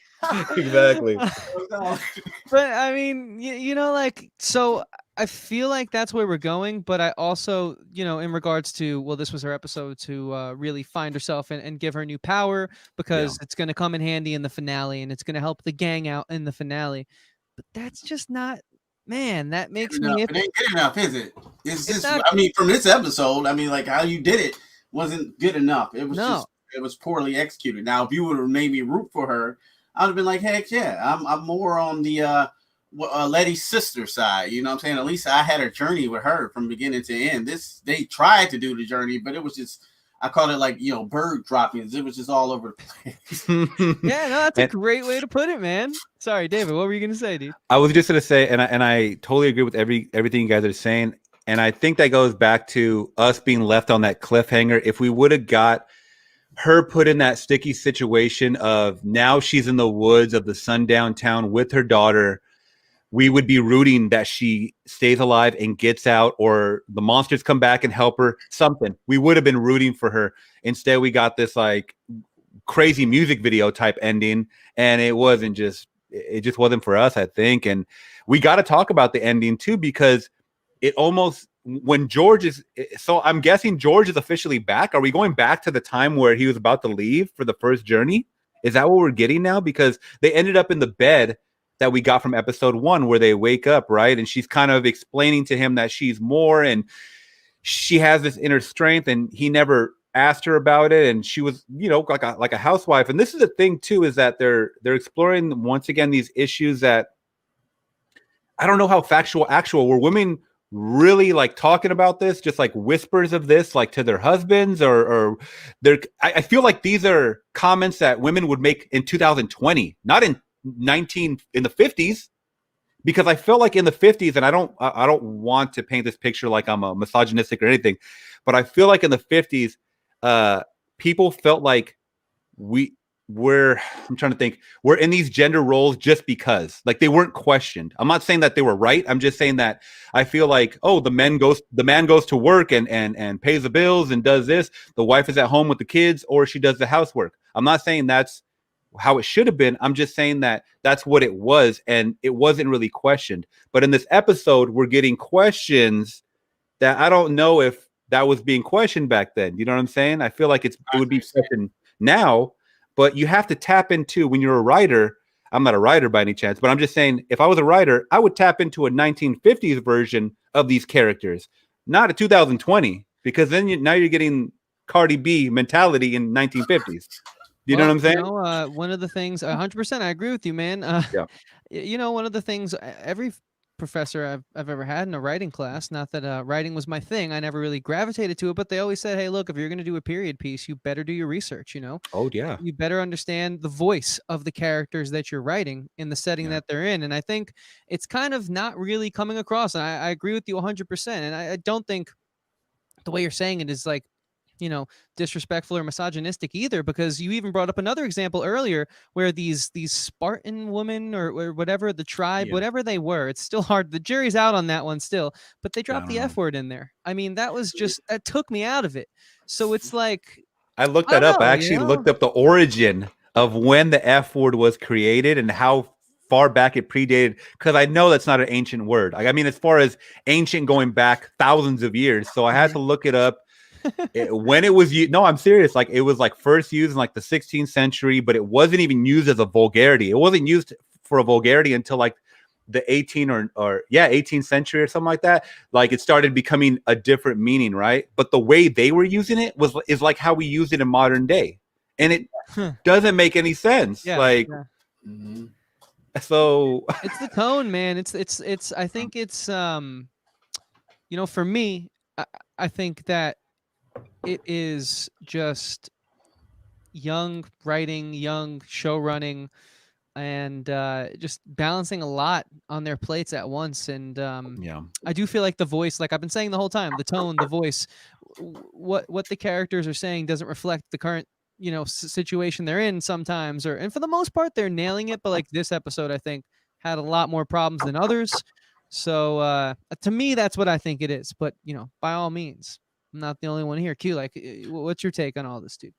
Exactly. But I mean, you know, like, so I feel like that's where we're going. But I also, you know, in regards to, well, this was her episode to really find herself and give her new power, because it's going to come in handy in the finale, and it's going to help the gang out in the finale. But that's just not, man, that makes me. It ain't good enough, is it? It's just, not, I mean, from this episode, I mean, like how you did it wasn't good enough. It was just, it was poorly executed. Now, if you would have made me root for her, I'd have been like, heck yeah, I'm more on the Letty's sister side. You know what I'm saying? At least I had a journey with her from beginning to end. They tried to do the journey, but it was just, I call it like, you know, bird droppings. It was just all over the place. Yeah, no, that's a great way to put it, man. Sorry, David, what were you gonna say, dude? I was just gonna say, and I totally agree with everything you guys are saying, and I think that goes back to us being left on that cliffhanger. If we would have got her put in that sticky situation of now she's in the woods of the sundown town with her daughter, we would be rooting that she stays alive and gets out, or the monsters come back and help her, something. We would have been rooting for her. Instead, we got this like crazy music video type ending, and it just wasn't for us, I think. And we got to talk about the ending too, because it almost, when George is, so I'm guessing George is officially back. Are we going back to the time where he was about to leave for the first journey? Is that what we're getting now? Because they ended up in the bed that we got from episode 1, where they wake up, right? And she's kind of explaining to him that she's more, and she has this inner strength, and he never asked her about it. And she was, you know, like a housewife. And this is the thing too, is that they're exploring once again these issues that I don't know how actual were women really like talking about this, just like whispers of this, like to their husbands, or they're, I feel like these are comments that women would make in 2020, not in the 50s, because I feel like in the 50s, and I don't want to paint this picture like I'm a misogynistic or anything, but I feel like in the 50s, people felt like I'm trying to think, we're in these gender roles just because, like, they weren't questioned. I'm not saying that they were right. I'm just saying that I feel like, oh, the man goes to work and pays the bills and does this. The wife is at home with the kids, or she does the housework. I'm not saying that's how it should have been. I'm just saying that that's what it was, and it wasn't really questioned. But in this episode, we're getting questions that I don't know if that was being questioned back then. You know what I'm saying? I feel like it would be questioned now, but you have to tap into, when you're a writer, I'm not a writer by any chance, but I'm just saying, if I was a writer, I would tap into a 1950s version of these characters, not a 2020, because then now you're getting Cardi B mentality in 1950s. You know what I'm saying? You know, one of the things, 100%, I agree with you, man. Yeah. You know, one of the things, every professor I've ever had in a writing class, not that writing was my thing, I never really gravitated to it, but they always said, hey, look, if you're going to do a period piece, you better do your research, you know? Oh, yeah. You better understand the voice of the characters that you're writing in the setting that they're in. And I think it's kind of not really coming across. And I agree with you 100%. And I don't think the way you're saying it is like, you know, disrespectful or misogynistic either, because you even brought up another example earlier where these Spartan women or whatever the tribe, whatever they were, it's still hard. The jury's out on that one still, but they dropped the F word in there. I mean, that was just, that took me out of it. So it's like, I looked that up. I actually looked up the origin of when the F word was created and how far back it predated, because I know that's not an ancient word. I mean, as far as ancient, going back thousands of years. So I had to look it up. When it was used, no, I'm serious. Like, it was like first used in like the 16th century, but it wasn't even used as a vulgarity. It wasn't used for a vulgarity until like the 18th century or something like that. Like, it started becoming a different meaning, right? But the way they were using it is like how we use it in modern day, and it doesn't make any sense. So it's the tone, man. It's I think it's you know, for me, I think that it is just young writing, young show running, and just balancing a lot on their plates at once. And I do feel like the voice, like I've been saying the whole time, the tone, the voice, what the characters are saying doesn't reflect the current, you know, situation they're in sometimes, and for the most part they're nailing it. But like this episode, I think, had a lot more problems than others. So to me, that's what I think it is. But, you know, by all means, I'm not the only one here. Q, like, what's your take on all this, dude?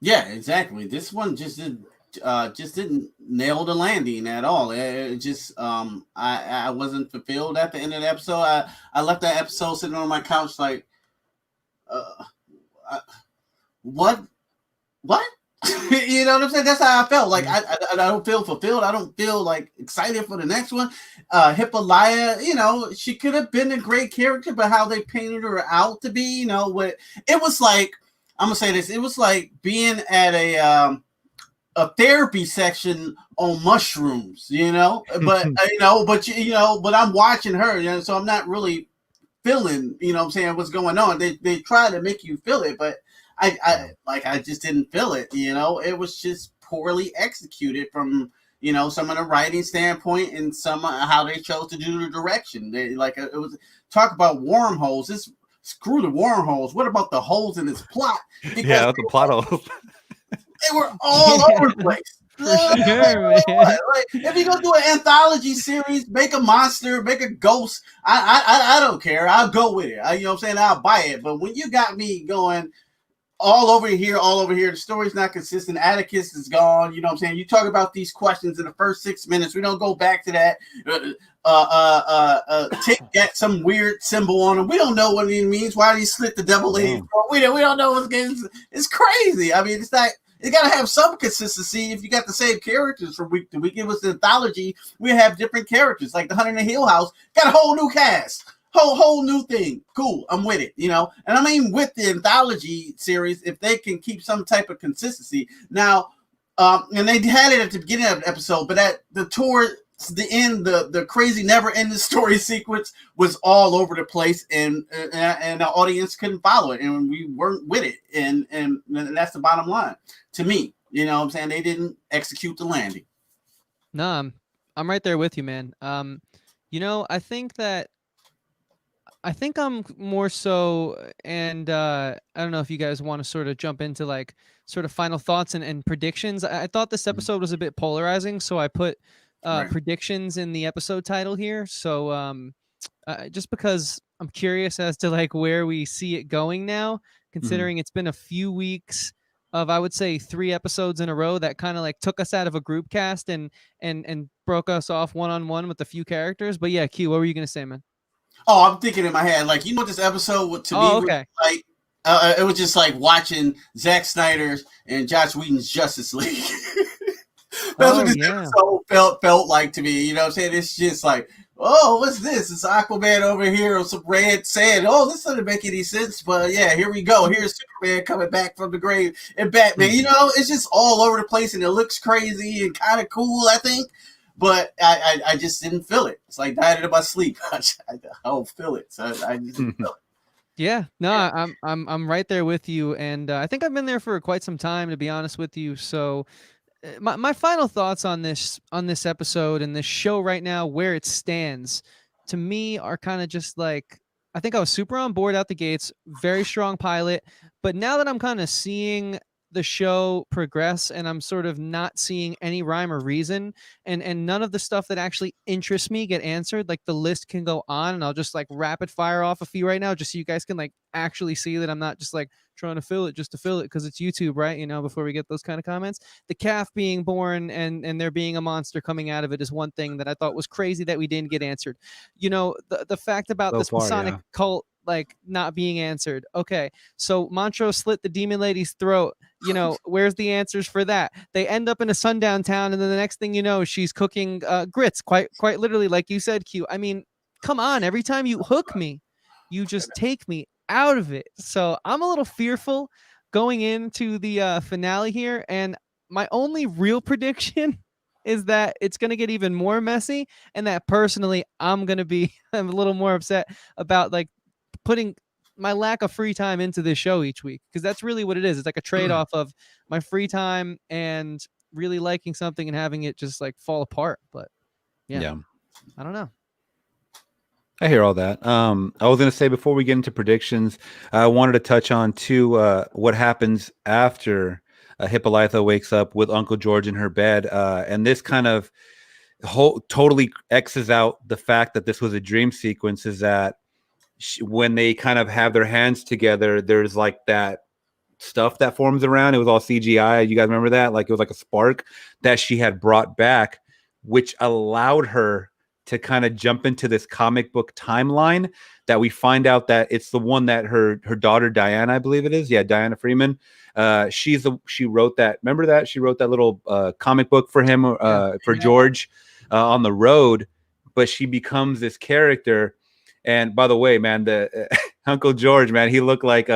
Yeah, exactly. This one just didn't nail the landing at all. It just I wasn't fulfilled at the end of the episode. I left that episode sitting on my couch like uh, I, what what you know what I'm saying? That's how I felt. Like I don't feel fulfilled. I don't feel like excited for the next one. Hippolyta, you know, she could have been a great character, but how they painted her out to be, you know, what it was like. I'm gonna say this. It was like being at a therapy section on mushrooms, you know. But but I'm watching her, you know, so I'm not really feeling, you know what I'm saying, what's going on. They try to make you feel it, but I just didn't feel it, you know. It was just poorly executed from, you know, some of the writing standpoint and some how they chose to do the direction. They it was talk about wormholes. This screw the wormholes. What about the holes in this plot? Because Yeah, the plot holes. they were all over the place. For sure, man. Like, if you're gonna do an anthology series, make a monster, make a ghost. I don't care. I'll go with it. You know what I'm saying? I'll buy it. But when you got me going all over here, the story's not consistent. Atticus is gone. You know what I'm saying? You talk about these questions in the first 6 minutes. We don't go back to that. Tick got some weird symbol on him. We don't know what it means. Why did he slit the devil lady's throat? We don't know what's getting. It's crazy. I mean, it's not. You got to have some consistency. If you got the same characters from week to week, it was the anthology. We have different characters, like the Hunter in the Hill House got a whole new cast, whole new thing. Cool, I'm with it, you know. And I mean, with the anthology series, if they can keep some type of consistency. Now, and they had it at the beginning of the episode, but at the towards the end, the crazy never-ending story sequence was all over the place, and the audience couldn't follow it, and we weren't with it, and that's the bottom line to me. You know what I'm saying? They didn't execute the landing. No, I'm right there with you, man. You know, I think I'm more so, and I don't know if you guys want to sort of jump into like sort of final thoughts and predictions. I thought this episode was a bit polarizing, so I put predictions in the episode title here. So just because I'm curious as to like where we see it going now, considering it's been a few weeks of, I would say, 3 episodes in a row that kind of like took us out of a group cast and broke us off one-on-one with a few characters. But yeah, Q, what were you gonna say, man? Oh, I'm thinking in my head, like, you know what this episode to me was like? It was just like watching Zack Snyder's and Joss Whedon's Justice League. That's what this episode felt like to me. You know what I'm saying? It's just like, oh, what's this? It's Aquaman over here with some red sand. Oh, this doesn't make any sense. But yeah, here we go. Here's Superman coming back from the grave and Batman. You know, it's just all over the place and it looks crazy and kind of cool, I think. But I just didn't feel it. It's like died in my sleep. I don't feel it. So I just didn't feel it. Yeah, no, yeah. I'm right there with you, and I think I've been there for quite some time, to be honest with you. So my final thoughts on this episode and this show right now, where it stands, to me are kind of just like, I think I was super on board out the gates, very strong pilot, but now that I'm kind of seeing the show progress and I'm sort of not seeing any rhyme or reason, and none of the stuff that actually interests me get answered, like the list can go on, and I'll just like rapid fire off a few right now just so you guys can like actually see that I'm not just like trying to fill it just to fill it because it's YouTube, right? You know, before we get those kind of comments. The calf being born and there being a monster coming out of it is one thing that I thought was crazy that we didn't get answered. You know, the fact about this Masonic cult like not being answered. Okay, so Montrose slit the demon lady's throat. You know, where's the answers for that? They end up in a sundown town, and then the next thing you know, she's cooking grits, quite literally, like you said, Q. I mean, come on, every time you hook me, you just take me out of it. So I'm a little fearful going into the finale here, and my only real prediction is that it's going to get even more messy, and that personally, I'm going to be a little more upset about like putting my lack of free time into this show each week, because that's really what it is. It's like a trade-off of my free time and really liking something and having it just like fall apart. But yeah. I don't know. I hear all that. I was going to say, before we get into predictions, I wanted to touch on too what happens after Hippolyta wakes up with Uncle George in her bed, and this kind of totally X's out the fact that this was a dream sequence. Is that when they kind of have their hands together, there's like that stuff that forms around. It was all CGI. You guys remember that? Like it was like a spark that she had brought back, which allowed her to kind of jump into this comic book timeline that we find out that it's the one that her daughter Diana, I believe it is. Yeah, Diana Freeman. She wrote that. Remember that? She wrote that little comic book for him, for George on the road, but she becomes this character. And by the way, man, the Uncle George, man, he looked like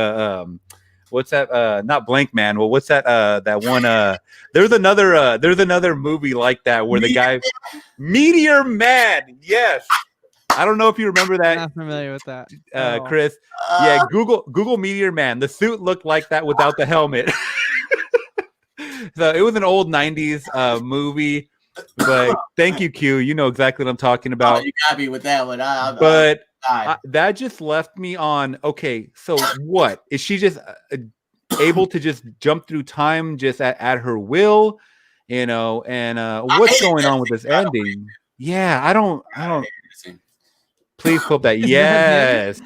what's that? Not Blank Man. Well, what's that? That one. There's another movie like that where the guy, Meteor Man. Yes, I don't know if you remember that. I'm not familiar with that, Chris. Yeah, Google Meteor Man. The suit looked like that without the helmet. So it was an old '90s movie. But thank you, Q. You know exactly what I'm talking about. Oh, you got me with that one. That just left me on. Okay, so what is she just able to just jump through time just at her will, you know? And what's going on with this ending? Yeah, I don't. Please flip that. Yes,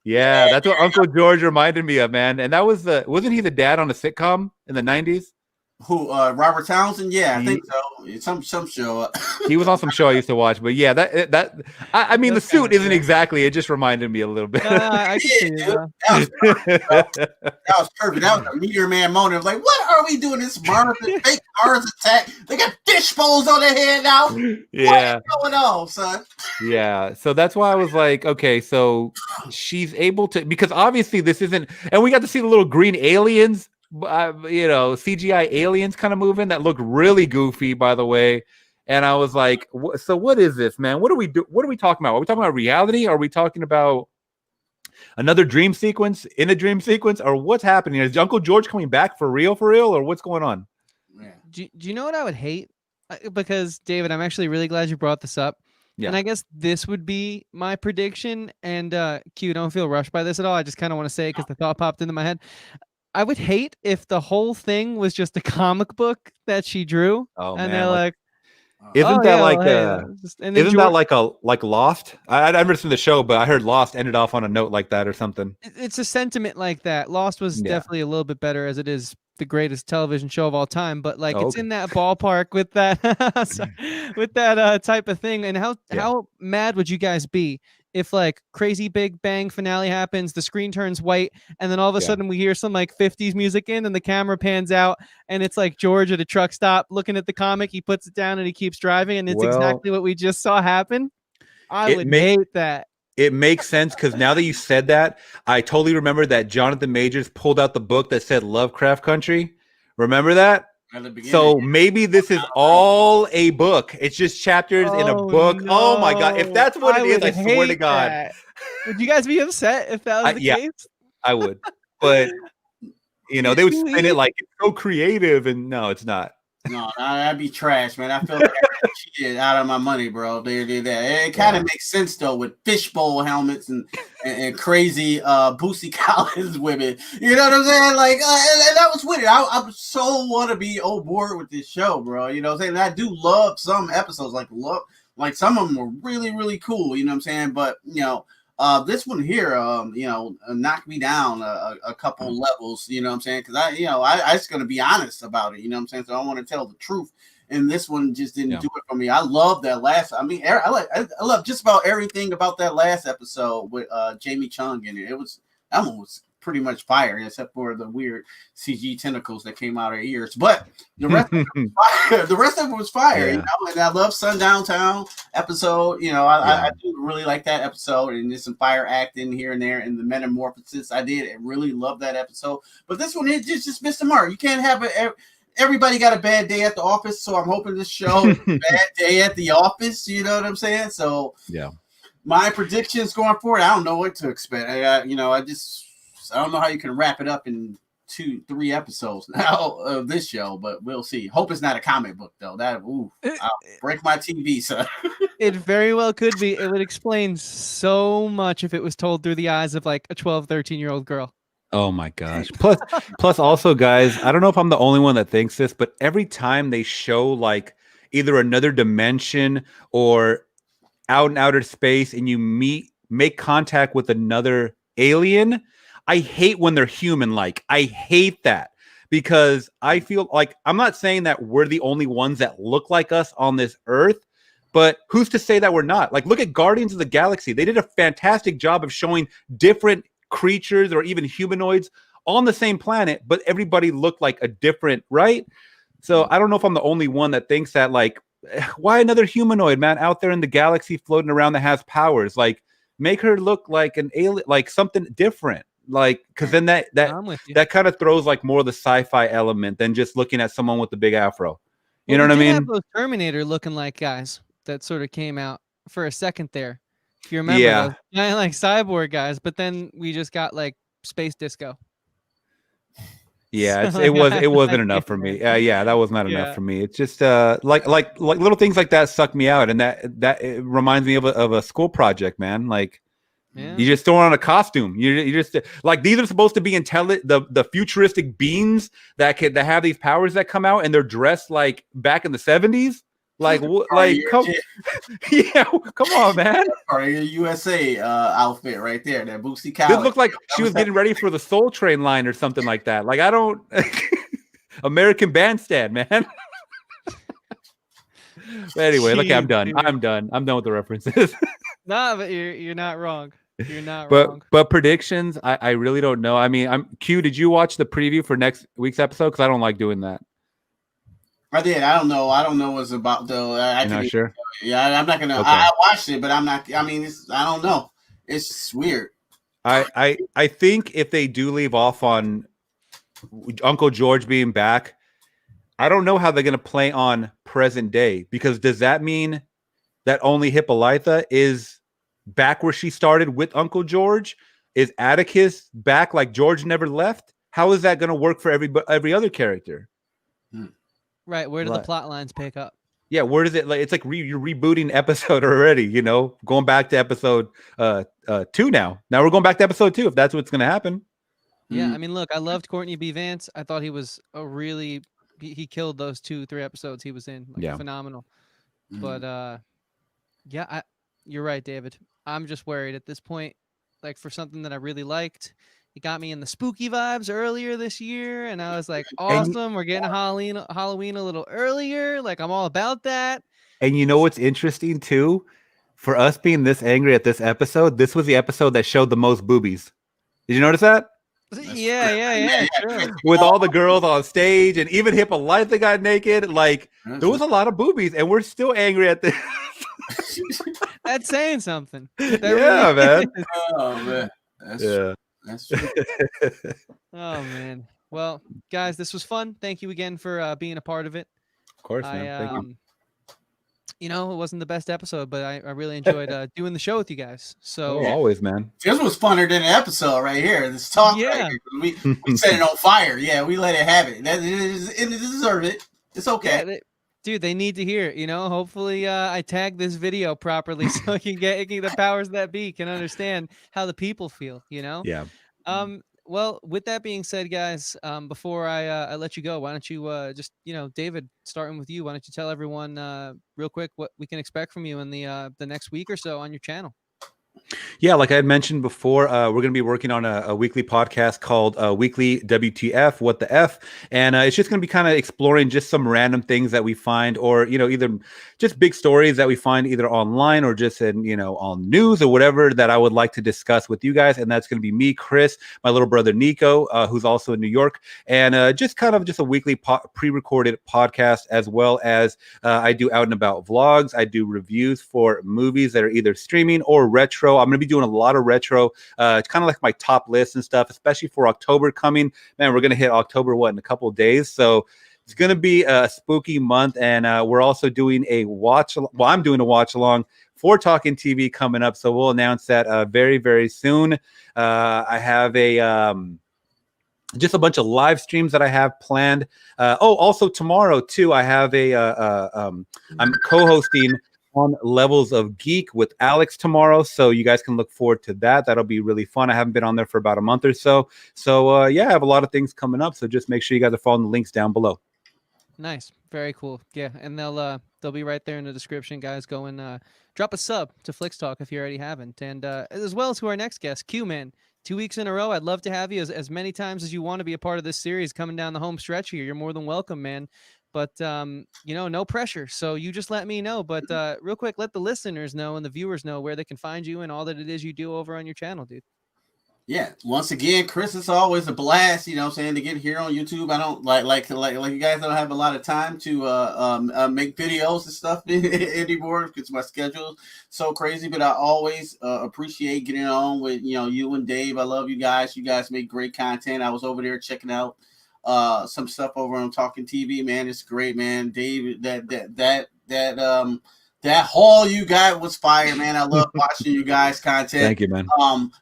yeah, that's what Uncle George reminded me of, man. And that was wasn't he the dad on a sitcom in the '90s? Who? Robert Townsend? Yeah, I think so. Some show. He was on some show I used to watch, but yeah, I mean, the suit isn't exactly. It just reminded me a little bit. I can see that was perfect. That was a Meteor Man moment. I was like, what are we doing? This Mars, fake Mars attack. They got fish bowls on their head now. Yeah, what is going on, son? Yeah, so that's why I was like, okay, so she's able to, because obviously this isn't, and we got to see the little green aliens. CGI aliens kind of moving that look really goofy, by the way. And I was like, so what is this, man? What are we talking about? Are we talking about reality? Are we talking about another dream sequence in a dream sequence? Or what's happening? Is Uncle George coming back for real, or what's going on? Yeah. Do you know what I would hate? Because David, I'm actually really glad you brought this up. Yeah. And I guess this would be my prediction. And Q, don't feel rushed by this at all. I just kind of want to say it because the thought popped into my head. I would hate if the whole thing was just a comic book that she drew, they're like, isn't that like Lost? I've never seen the show, but I heard Lost ended off on a note like that or something. It's a sentiment like that. Lost was definitely a little bit better, as it is the greatest television show of all time. But like, it's in that ballpark with that, with that type of thing. And how mad would you guys be if like crazy big bang finale happens, the screen turns white, and then all of a sudden we hear some like 50s music in, and the camera pans out, and it's like George at a truck stop looking at the comic. He puts it down and he keeps driving, and it's exactly what we just saw happen. I would hate that. It makes sense because now that you said that, I totally remember that Jonathan Majors pulled out the book that said Lovecraft Country. Remember that? So maybe this is all a book. It's just chapters in a book. No. Oh my God. If that's what it is, I swear to God. That. Would you guys be upset if that was the case? I would. But, they would spin it like it's so creative, and no, it's not. No, that'd be trash, man. I feel like I cheated out of my money, bro. They did that. It kind of makes sense though, with fishbowl helmets and crazy Boosie Collins women. You know what I'm saying? Like, and that was with it. I so want to be on board with this show, bro. You know what I'm saying? And I do love some episodes, like some of them were really, really cool. You know what I'm saying? But this one here, knocked me down a couple levels, you know what I'm saying? Because I just gonna be honest about it, you know what I'm saying? So I want to tell the truth, and this one just didn't do it for me. I love that last. I mean, I love just about everything about that last episode with Jamie Chung in it. That one was pretty much fire, except for the weird CG tentacles that came out of her ears. But the rest of it was fire. The rest of it was fire, And I love Sundown Town episode. I do really like that episode, and there's some fire acting here and there, and the metamorphosis I really love that episode. But this one, it just missed the mark. You can't have it. Everybody got a bad day at the office, so I'm hoping this show is a bad day at the office. You know what I'm saying? So my predictions going forward, I don't know what to expect. I don't know how you can wrap it up in 2-3 episodes now of this show, but we'll see. Hope it's not a comic book though. I'll break my TV, son. It very well could be. It would explain so much if it was told through the eyes of like a 12, 13-year-old girl. Oh my gosh. Plus also, guys, I don't know if I'm the only one that thinks this, but every time they show like either another dimension or out in outer space and you make contact with another alien, I hate when they're human-like. I hate that because I feel like I'm not saying that we're the only ones that look like us on this earth, but who's to say that we're not? Like, look at Guardians of the Galaxy. They did a fantastic job of showing different creatures or even humanoids on the same planet, but everybody looked like a different, right? So I don't know if I'm the only one that thinks that, like, why another humanoid, man, out there in the galaxy floating around that has powers? Like, make her look like an alien, like something different. Like, because then that kind of throws like more of the sci-fi element than just looking at someone with the big afro. You know what I mean? Have those Terminator looking like guys that sort of came out for a second there. If you remember those giant like cyborg guys, but then we just got like space disco. Yeah, it wasn't enough for me. Yeah, that was not enough for me. It's just like little things like that suck me out, and that it reminds me of a school project, man. Like, you just throw on a costume. You just like, these are supposed to be the futuristic beings that have these powers that come out, and they're dressed like back in the 70s. Like, come on, man. Part of your USA outfit right there, that Bootsy Cow. This looked like she was getting ready for the Soul Train line or something like that. Like, I don't American Bandstand, man. But anyway, look, I'm done. I'm done with the references. No, but you're not wrong. You're not wrong. But predictions, I really don't know. I mean, Q, did you watch the preview for next week's episode? Because I don't like doing that. I did. I don't know what's about though. You're not sure? Yeah, I'm not gonna. Okay. I watched it, but I'm not. I mean, I don't know. It's weird. I think if they do leave off on Uncle George being back, I don't know how they're gonna play on present day, because does that mean that only Hippolyta is back where she started with Uncle George? Is Atticus back like George never left? How is that gonna work for every other character? Right, where do the plot lines pick up? Yeah, where does it, like, it's like you're rebooting episode already, you know, going back to episode 2 now. Now we're going back to episode 2 if that's what's going to happen. Yeah, I mean, look, I loved Courtney B. Vance. I thought he was he killed those 2-3 episodes he was in. Like, phenomenal. But you're right, David. I'm just worried at this point, like, for something that I really liked. It got me in the spooky vibes earlier this year, and I was like, awesome, we're getting Halloween a little earlier. Like, I'm all about that. And you know what's interesting too? For us being this angry at this episode, this was the episode that showed the most boobies. Did you notice that? Yeah, sure. With all the girls on stage, and even Hippolyta got naked. Like, there was a lot of boobies, and we're still angry at this. That's saying something. Yeah, man. Oh, man. That's true. Oh, man. Well, guys, this was fun. Thank you again for being a part of it. Of course, man. Thank you. You know, it wasn't the best episode, but I really enjoyed doing the show with you guys. So always, man. This was funner than an episode right here. This talk, right here. We set it on fire. Yeah, we let it have it. It deserved it. It's okay. Yeah, dude, they need to hear it. You know, hopefully I tag this video properly so the powers that be can understand how the people feel. You know. Yeah. Well, with that being said, guys, before I let you go, why don't you just, David, starting with you, why don't you tell everyone real quick what we can expect from you in the next week or so on your channel? Yeah, like I had mentioned before, we're going to be working on a weekly podcast called Weekly WTF, What the F? And it's just going to be kind of exploring just some random things that we find, or, either just big stories that we find either online or just in, on news or whatever that I would like to discuss with you guys. And that's going to be me, Chris, my little brother, Nico, who's also in New York, and just a weekly pre-recorded podcast, as well as I do out and about vlogs. I do reviews for movies that are either streaming or retro. I'm going to be doing a lot of retro. It's kind of like my top list and stuff, especially for October coming. Man, we're going to hit October, in a couple of days. So it's going to be a spooky month. And we're also doing I'm doing a watch along for Talkin TV coming up. So we'll announce that very, very soon. I have just a bunch of live streams that I have planned. Also tomorrow too, I have I'm co-hosting on Levels of Geek with Alex tomorrow, so you guys can look forward to that. That'll be really fun. I haven't been on there for about a month or so. So I have a lot of things coming up. So just make sure you guys are following the links down below. Nice, very cool. Yeah, and they'll be right there in the description, guys. Go and drop a sub to Flix Talk if you already haven't, and as well as to our next guest, Q Man. 2 weeks in a row. I'd love to have you as many times as you want to be a part of this series coming down the home stretch here. You're more than welcome, man. But you know, no pressure. So you just let me know. But real quick, let the listeners know and the viewers know where they can find you and all that it is you do over on your channel, dude. Yeah, once again, Chris, it's always a blast, you know what I'm saying, to get here on YouTube. I don't like you guys don't have a lot of time to make videos and stuff anymore because my schedule's so crazy, but I always appreciate getting on with, you know, you and Dave. I love you guys. You guys make great content. I was over there checking out some stuff over on Talkin TV, man. It's great, man. Dave, that haul you got was fire, man. I love watching you guys' content. Thank you, man.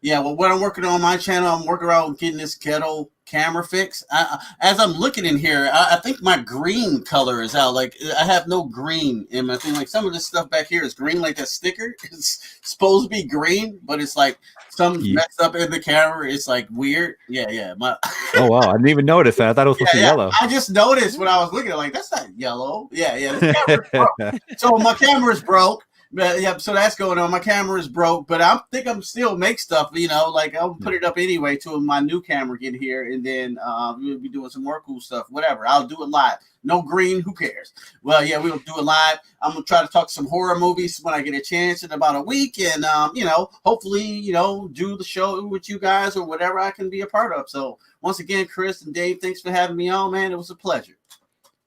Yeah, well, what I'm working on my channel, I'm working around getting this ghetto camera fix. As I'm looking in here, I think my green color is out. Like, I have no green in my thing. Like, some of this stuff back here is green, like that sticker. It's supposed to be green, but it's like something's messed up in the camera. It's like weird. Yeah. Oh, wow. I didn't even notice that. I thought it was supposed to be yellow. I just noticed when I was looking at it, like, that's not yellow. Yeah. This camera's broke. So my camera's broke. Yeah, so that's going on. My camera is broke, but I think I'm still make stuff, you know, like I'll put it up anyway till my new camera get here, and then we'll be doing some more cool stuff. Whatever, I'll do it live. No green, who cares? Well, yeah, we'll do it live. I'm gonna try to talk some horror movies when I get a chance in about a week, and you know, hopefully, you know, do the show with you guys or whatever I can be a part of. So once again, Chris and Dave, thanks for having me on, man. It was a pleasure.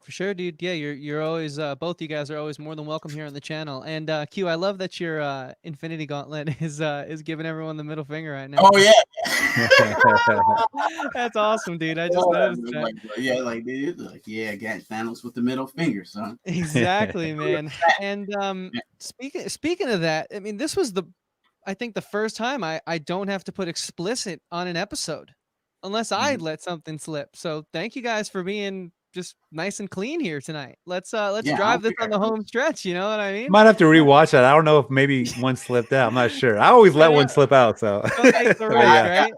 For sure, dude. Yeah, you're always both you guys are always more than welcome here on the channel. And Q, I love that your Infinity Gauntlet is giving everyone the middle finger right now. Oh yeah, that's awesome, dude. I just noticed that. Like Thanos with the middle finger, son. Exactly, man. And speaking of that, I mean, this was I think the first time I don't have to put explicit on an episode, unless I let something slip. So thank you guys for being just nice and clean here tonight. Let's drive this on the home stretch. You know what I mean? Might have to rewatch that. I don't know if maybe one slipped out. I'm not sure. I always let one slip out. So right?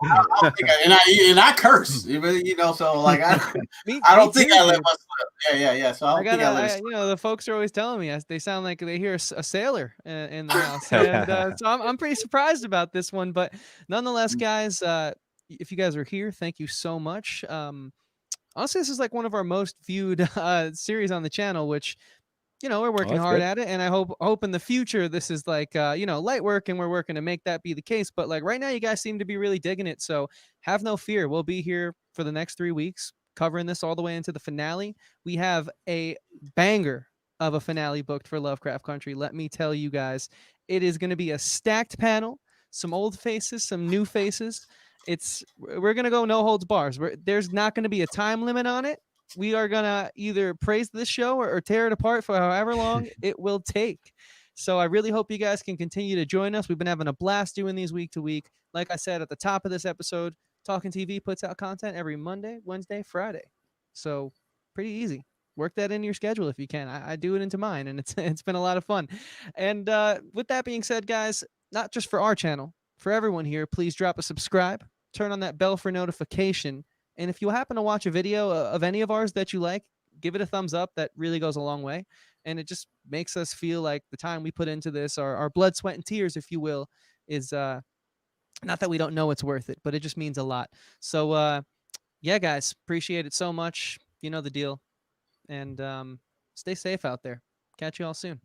And I curse, you know. So like I don't think I let one slip. Yeah. So I you know, the folks are always telling me they sound like they hear a sailor in the house, and so I'm pretty surprised about this one. But nonetheless, guys, if you guys are here, thank you so much. Honestly, this is like one of our most viewed series on the channel, which, you know, we're working hard at it. And I hope in the future, this is like, you know, light work, and we're working to make that be the case. But like right now, you guys seem to be really digging it. So have no fear. We'll be here for the next 3 weeks, covering this all the way into the finale. We have a banger of a finale booked for Lovecraft Country. Let me tell you guys, it is going to be a stacked panel, some old faces, some new faces. We're gonna go no holds bars. There's not gonna be a time limit on it. We are gonna either praise this show or tear it apart for however long it will take. So I really hope you guys can continue to join us. We've been having a blast doing these week to week. Like I said at the top of this episode, Talkin TV puts out content every Monday, Wednesday, Friday. So pretty easy. Work that into your schedule if you can. I do it into mine, and it's been a lot of fun. And with that being said, guys, not just for our channel, for everyone here, please drop a subscribe, turn on that bell for notification. And if you happen to watch a video of any of ours that you like, give it a thumbs up. That really goes a long way. And it just makes us feel like the time we put into this, our blood, sweat, and tears, if you will, is not that we don't know it's worth it, but it just means a lot. So, yeah, guys, appreciate it so much. You know the deal. And stay safe out there. Catch you all soon.